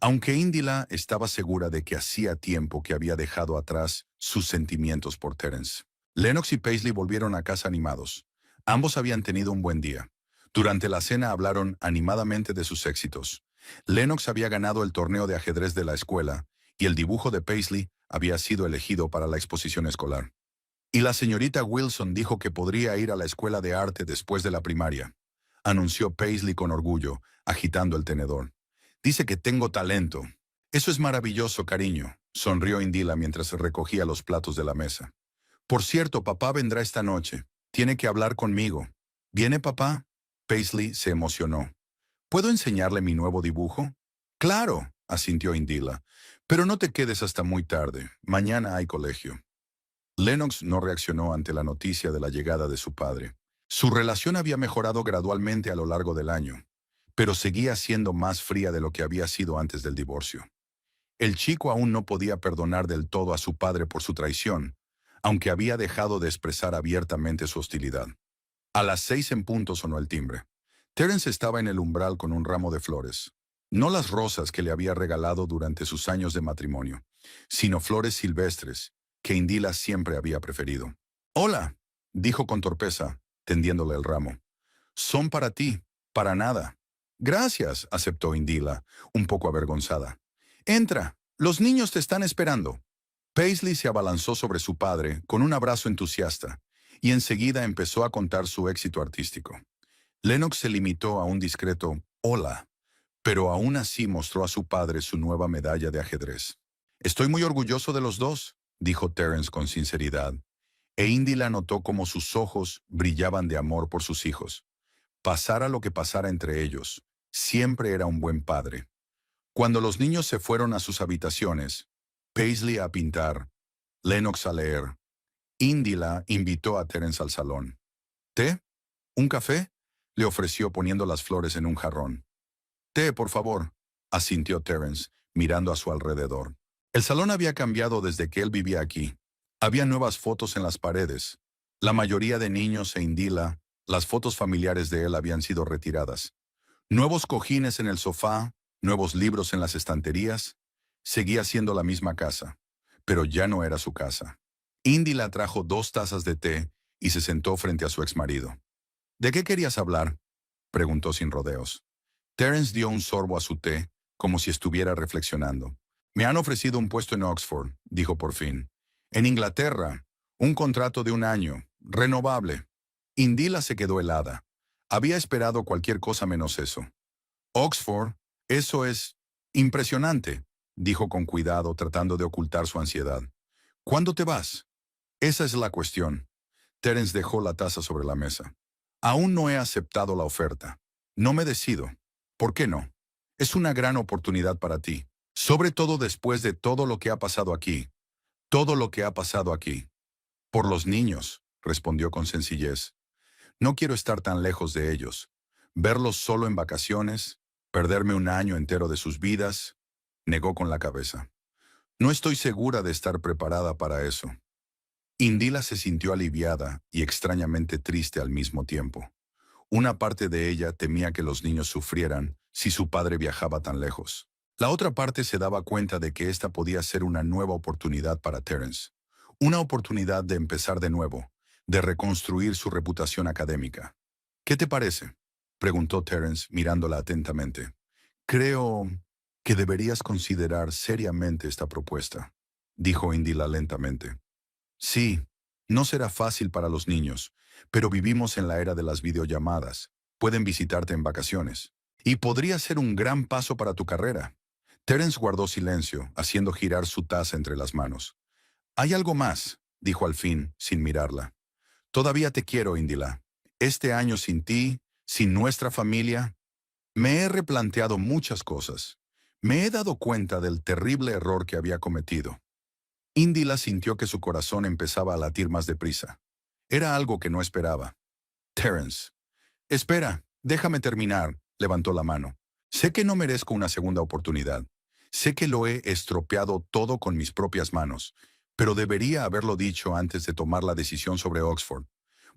aunque Indila estaba segura de que hacía tiempo que había dejado atrás sus sentimientos por Terence. Lennox y Paisley volvieron a casa animados. Ambos habían tenido un buen día. Durante la cena hablaron animadamente de sus éxitos. Lennox había ganado el torneo de ajedrez de la escuela y el dibujo de Paisley había sido elegido para la exposición escolar. Y la señorita Wilson dijo que podría ir a la escuela de arte después de la primaria, anunció Paisley con orgullo, agitando el tenedor. Dice que tengo talento. Eso es maravilloso, cariño, sonrió Indila mientras recogía los platos de la mesa. Por cierto, papá vendrá esta noche. Tiene que hablar conmigo. ¿Viene papá? Paisley se emocionó. ¿Puedo enseñarle mi nuevo dibujo? Claro, asintió Indila. Pero no te quedes hasta muy tarde. Mañana hay colegio. Lennox no reaccionó ante la noticia de la llegada de su padre. Su relación había mejorado gradualmente a lo largo del año, pero seguía siendo más fría de lo que había sido antes del divorcio. El chico aún no podía perdonar del todo a su padre por su traición, aunque había dejado de expresar abiertamente su hostilidad. A las 6 en punto sonó el timbre. Terence estaba en el umbral con un ramo de flores. No las rosas que le había regalado durante sus años de matrimonio, sino flores silvestres, que Indila siempre había preferido. «Hola», dijo con torpeza, tendiéndole el ramo. «Son para ti, para nada». «Gracias», aceptó Indila, un poco avergonzada. «Entra, los niños te están esperando». Paisley se abalanzó sobre su padre con un abrazo entusiasta y enseguida empezó a contar su éxito artístico. Lennox se limitó a un discreto «hola», pero aún así mostró a su padre su nueva medalla de ajedrez. «Estoy muy orgulloso de los dos», dijo Terence con sinceridad, e Indila notó cómo sus ojos brillaban de amor por sus hijos. Pasara lo que pasara entre ellos, siempre era un buen padre. Cuando los niños se fueron a sus habitaciones, Paisley a pintar, Lennox a leer, Indila invitó a Terence al salón. «¿Té? ¿Un café?», le ofreció poniendo las flores en un jarrón. «Té, por favor», asintió Terence, mirando a su alrededor. El salón había cambiado desde que él vivía aquí. Había nuevas fotos en las paredes. La mayoría de niños e Indila, las fotos familiares de él habían sido retiradas. Nuevos cojines en el sofá, nuevos libros en las estanterías. Seguía siendo la misma casa, pero ya no era su casa. Indila trajo 2 tazas de té y se sentó frente a su exmarido. «¿De qué querías hablar?», preguntó sin rodeos. Terence dio un sorbo a su té, como si estuviera reflexionando. «Me han ofrecido un puesto en Oxford», dijo por fin. «En Inglaterra, un contrato de 1 año, renovable». Indila se quedó helada. Había esperado cualquier cosa menos eso. Oxford, eso es impresionante, dijo con cuidado tratando de ocultar su ansiedad. ¿Cuándo te vas? Esa es la cuestión. Terence dejó la taza sobre la mesa. Aún no he aceptado la oferta. No me decido. ¿Por qué no? Es una gran oportunidad para ti. Sobre todo después de todo lo que ha pasado aquí. Todo lo que ha pasado aquí. Por los niños, respondió con sencillez. No quiero estar tan lejos de ellos. Verlos solo en vacaciones, perderme un año entero de sus vidas, negó con la cabeza. No estoy segura de estar preparada para eso. Indila se sintió aliviada y extrañamente triste al mismo tiempo. Una parte de ella temía que los niños sufrieran si su padre viajaba tan lejos. La otra parte se daba cuenta de que esta podía ser una nueva oportunidad para Terence. Una oportunidad de empezar de nuevo, de reconstruir su reputación académica. ¿Qué te parece?, preguntó Terence mirándola atentamente. Creo que deberías considerar seriamente esta propuesta, dijo Indila lentamente. Sí, no será fácil para los niños, pero vivimos en la era de las videollamadas. Pueden visitarte en vacaciones. Y podría ser un gran paso para tu carrera. Terence guardó silencio, haciendo girar su taza entre las manos. Hay algo más, dijo al fin, sin mirarla. Todavía te quiero, Indila. Este año sin ti, sin nuestra familia, me he replanteado muchas cosas. Me he dado cuenta del terrible error que había cometido. Indila sintió que su corazón empezaba a latir más deprisa. Era algo que no esperaba. Terence. Espera, déjame terminar, levantó la mano. Sé que no merezco una segunda oportunidad. Sé que lo he estropeado todo con mis propias manos, pero debería haberlo dicho antes de tomar la decisión sobre Oxford,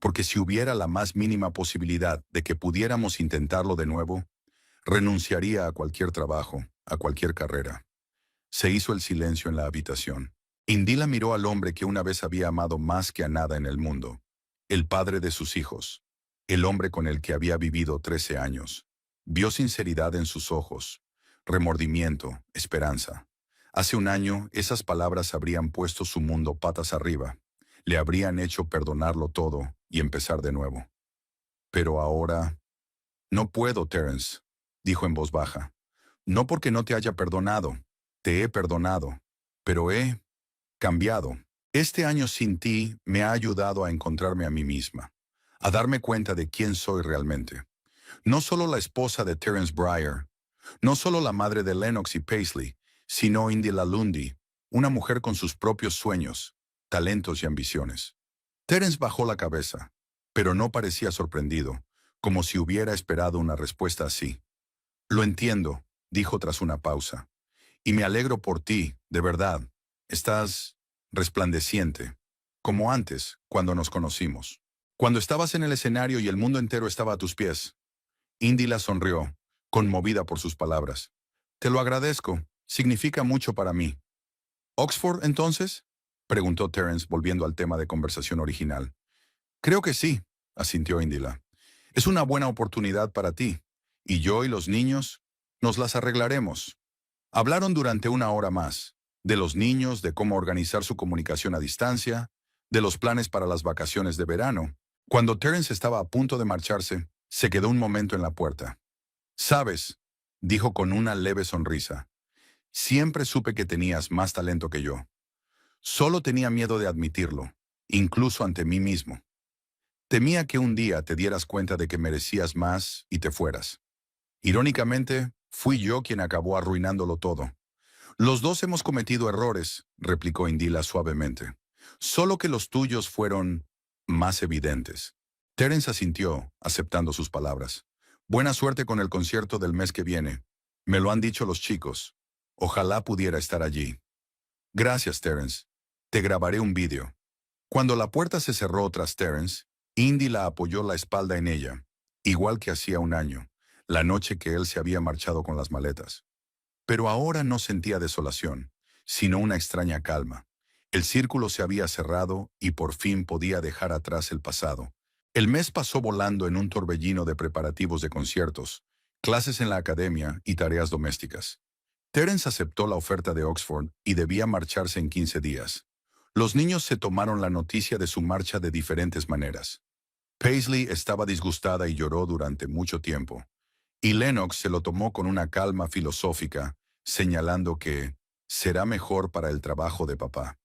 porque si hubiera la más mínima posibilidad de que pudiéramos intentarlo de nuevo, renunciaría a cualquier trabajo, a cualquier carrera. Se hizo el silencio en la habitación. Indila miró al hombre que una vez había amado más que a nada en el mundo, el padre de sus hijos, el hombre con el que había vivido 13 años. Vio sinceridad en sus ojos, remordimiento, esperanza. Hace un año, esas palabras habrían puesto su mundo patas arriba, le habrían hecho perdonarlo todo y empezar de nuevo. Pero ahora... No puedo, Terence, dijo en voz baja. No porque no te haya perdonado, te he perdonado, pero he cambiado. Este año sin ti me ha ayudado a encontrarme a mí misma, a darme cuenta de quién soy realmente. No solo la esposa de Terence Breyer, no solo la madre de Lennox y Paisley, sino Indila Lundy, una mujer con sus propios sueños, talentos y ambiciones. Terence bajó la cabeza, pero no parecía sorprendido, como si hubiera esperado una respuesta así. Lo entiendo, dijo tras una pausa. Y me alegro por ti, de verdad. Estás resplandeciente, como antes, cuando nos conocimos. Cuando estabas en el escenario y el mundo entero estaba a tus pies. Indila sonrió, conmovida por sus palabras. Te lo agradezco, significa mucho para mí. ¿Oxford, entonces?, preguntó Terence, volviendo al tema de conversación original. Creo que sí, asintió Indila. Es una buena oportunidad para ti, y yo y los niños nos las arreglaremos. Hablaron durante una hora más, de los niños, de cómo organizar su comunicación a distancia, de los planes para las vacaciones de verano. Cuando Terence estaba a punto de marcharse, se quedó un momento en la puerta. «Sabes», dijo con una leve sonrisa, «siempre supe que tenías más talento que yo. Solo tenía miedo de admitirlo, incluso ante mí mismo. Temía que un día te dieras cuenta de que merecías más y te fueras. Irónicamente, fui yo quien acabó arruinándolo todo. Los dos hemos cometido errores», replicó Indila suavemente. «Solo que los tuyos fueron más evidentes». Terence asintió, aceptando sus palabras. «Buena suerte con el concierto del mes que viene. Me lo han dicho los chicos. Ojalá pudiera estar allí». «Gracias, Terence. Te grabaré un vídeo». Cuando la puerta se cerró tras Terence, Indy la apoyó la espalda en ella, igual que hacía un año, la noche que él se había marchado con las maletas. Pero ahora no sentía desolación, sino una extraña calma. El círculo se había cerrado y por fin podía dejar atrás el pasado. El mes pasó volando en un torbellino de preparativos de conciertos, clases en la academia y tareas domésticas. Terence aceptó la oferta de Oxford y debía marcharse en 15 días. Los niños se tomaron la noticia de su marcha de diferentes maneras. Paisley estaba disgustada y lloró durante mucho tiempo, y Lennox se lo tomó con una calma filosófica, señalando que será mejor para el trabajo de papá.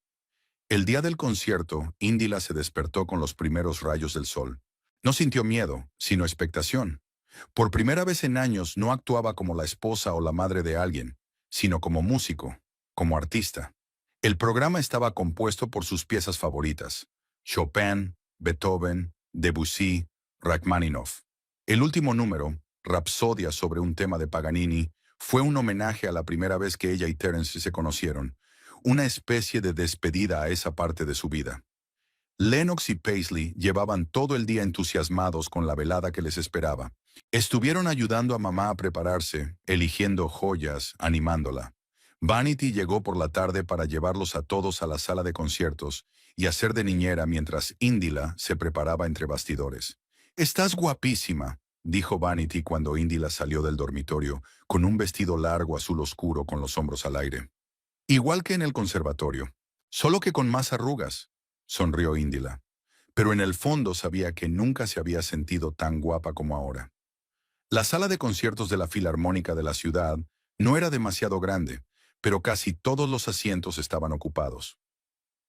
El día del concierto, Indila se despertó con los primeros rayos del sol. No sintió miedo, sino expectación. Por primera vez en años no actuaba como la esposa o la madre de alguien, sino como músico, como artista. El programa estaba compuesto por sus piezas favoritas: Chopin, Beethoven, Debussy, Rachmaninoff. El último número, Rapsodia sobre un tema de Paganini, fue un homenaje a la primera vez que ella y Terence se conocieron, una especie de despedida a esa parte de su vida. Lennox y Paisley llevaban todo el día entusiasmados con la velada que les esperaba. Estuvieron ayudando a mamá a prepararse, eligiendo joyas, animándola. Vanity llegó por la tarde para llevarlos a todos a la sala de conciertos y hacer de niñera mientras Indila se preparaba entre bastidores. «Estás guapísima», dijo Vanity cuando Indila salió del dormitorio, con un vestido largo azul oscuro con los hombros al aire. «Igual que en el conservatorio, solo que con más arrugas», sonrió Indila. Pero en el fondo sabía que nunca se había sentido tan guapa como ahora. La sala de conciertos de la Filarmónica de la ciudad no era demasiado grande, pero casi todos los asientos estaban ocupados.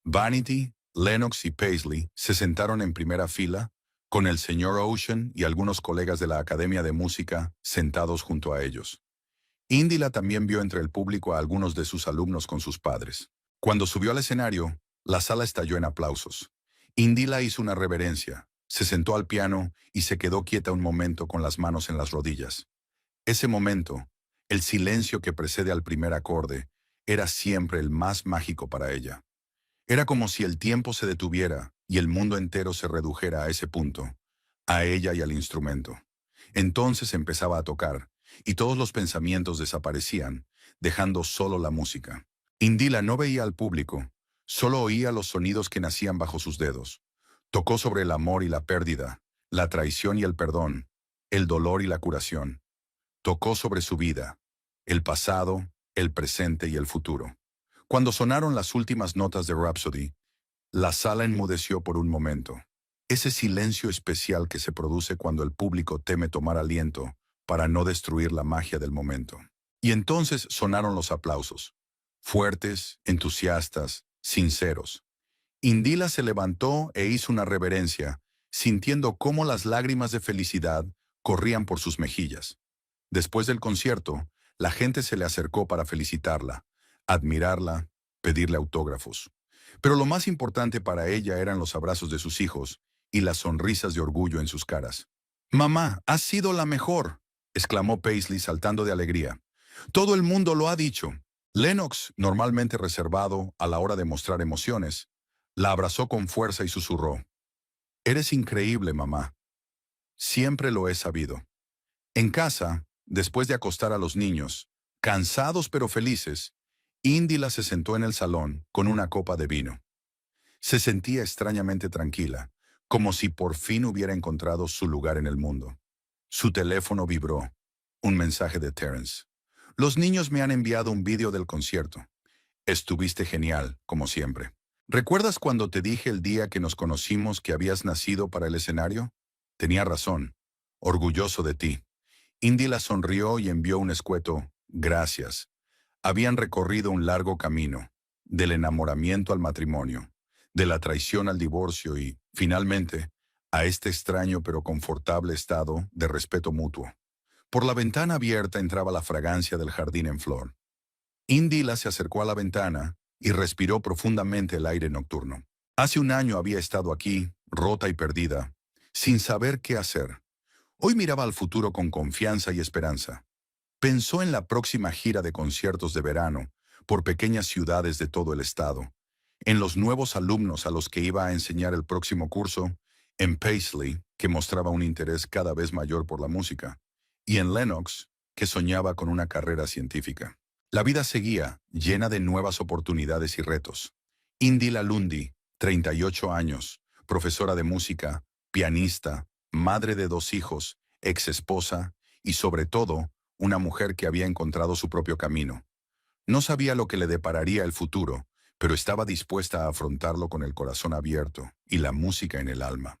Vanity, Lennox y Paisley se sentaron en primera fila, con el señor Ocean y algunos colegas de la Academia de Música sentados junto a ellos. Indila también vio entre el público a algunos de sus alumnos con sus padres. Cuando subió al escenario, la sala estalló en aplausos. Indila hizo una reverencia, se sentó al piano y se quedó quieta un momento con las manos en las rodillas. Ese momento, el silencio que precede al primer acorde, era siempre el más mágico para ella. Era como si el tiempo se detuviera y el mundo entero se redujera a ese punto, a ella y al instrumento. Entonces empezaba a tocar, y todos los pensamientos desaparecían, dejando solo la música. Indila no veía al público, solo oía los sonidos que nacían bajo sus dedos. Tocó sobre el amor y la pérdida, la traición y el perdón, el dolor y la curación. Tocó sobre su vida, el pasado, el presente y el futuro. Cuando sonaron las últimas notas de Rhapsody, la sala enmudeció por un momento. Ese silencio especial que se produce cuando el público teme tomar aliento para no destruir la magia del momento. Y entonces sonaron los aplausos, fuertes, entusiastas, sinceros. Indila se levantó e hizo una reverencia, sintiendo cómo las lágrimas de felicidad corrían por sus mejillas. Después del concierto, la gente se le acercó para felicitarla, admirarla, pedirle autógrafos. Pero lo más importante para ella eran los abrazos de sus hijos y las sonrisas de orgullo en sus caras. «Mamá, has sido la mejor», exclamó Paisley saltando de alegría. «Todo el mundo lo ha dicho». Lennox, normalmente reservado a la hora de mostrar emociones, la abrazó con fuerza y susurró: «Eres increíble, mamá. Siempre lo he sabido». En casa, después de acostar a los niños, cansados pero felices, Indila se sentó en el salón con una copa de vino. Se sentía extrañamente tranquila, como si por fin hubiera encontrado su lugar en el mundo. Su teléfono vibró. Un mensaje de Terence. «Los niños me han enviado un vídeo del concierto. Estuviste genial, como siempre. ¿Recuerdas cuando te dije el día que nos conocimos que habías nacido para el escenario? Tenía razón. Orgulloso de ti». Indila sonrió y envió un escueto «Gracias». Habían recorrido un largo camino, del enamoramiento al matrimonio, de la traición al divorcio y, finalmente, a este extraño pero confortable estado de respeto mutuo. Por la ventana abierta entraba la fragancia del jardín en flor. Indila se acercó a la ventana y respiró profundamente el aire nocturno. Hace un año había estado aquí, rota y perdida, sin saber qué hacer. Hoy miraba al futuro con confianza y esperanza. Pensó en la próxima gira de conciertos de verano por pequeñas ciudades de todo el estado, en los nuevos alumnos a los que iba a enseñar el próximo curso, en Paisley, que mostraba un interés cada vez mayor por la música, y en Lennox, que soñaba con una carrera científica. La vida seguía, llena de nuevas oportunidades y retos. Indila Lundy, 38 años, profesora de música, pianista, madre de 2 hijos, ex esposa y, sobre todo, una mujer que había encontrado su propio camino. No sabía lo que le depararía el futuro, pero estaba dispuesta a afrontarlo con el corazón abierto y la música en el alma.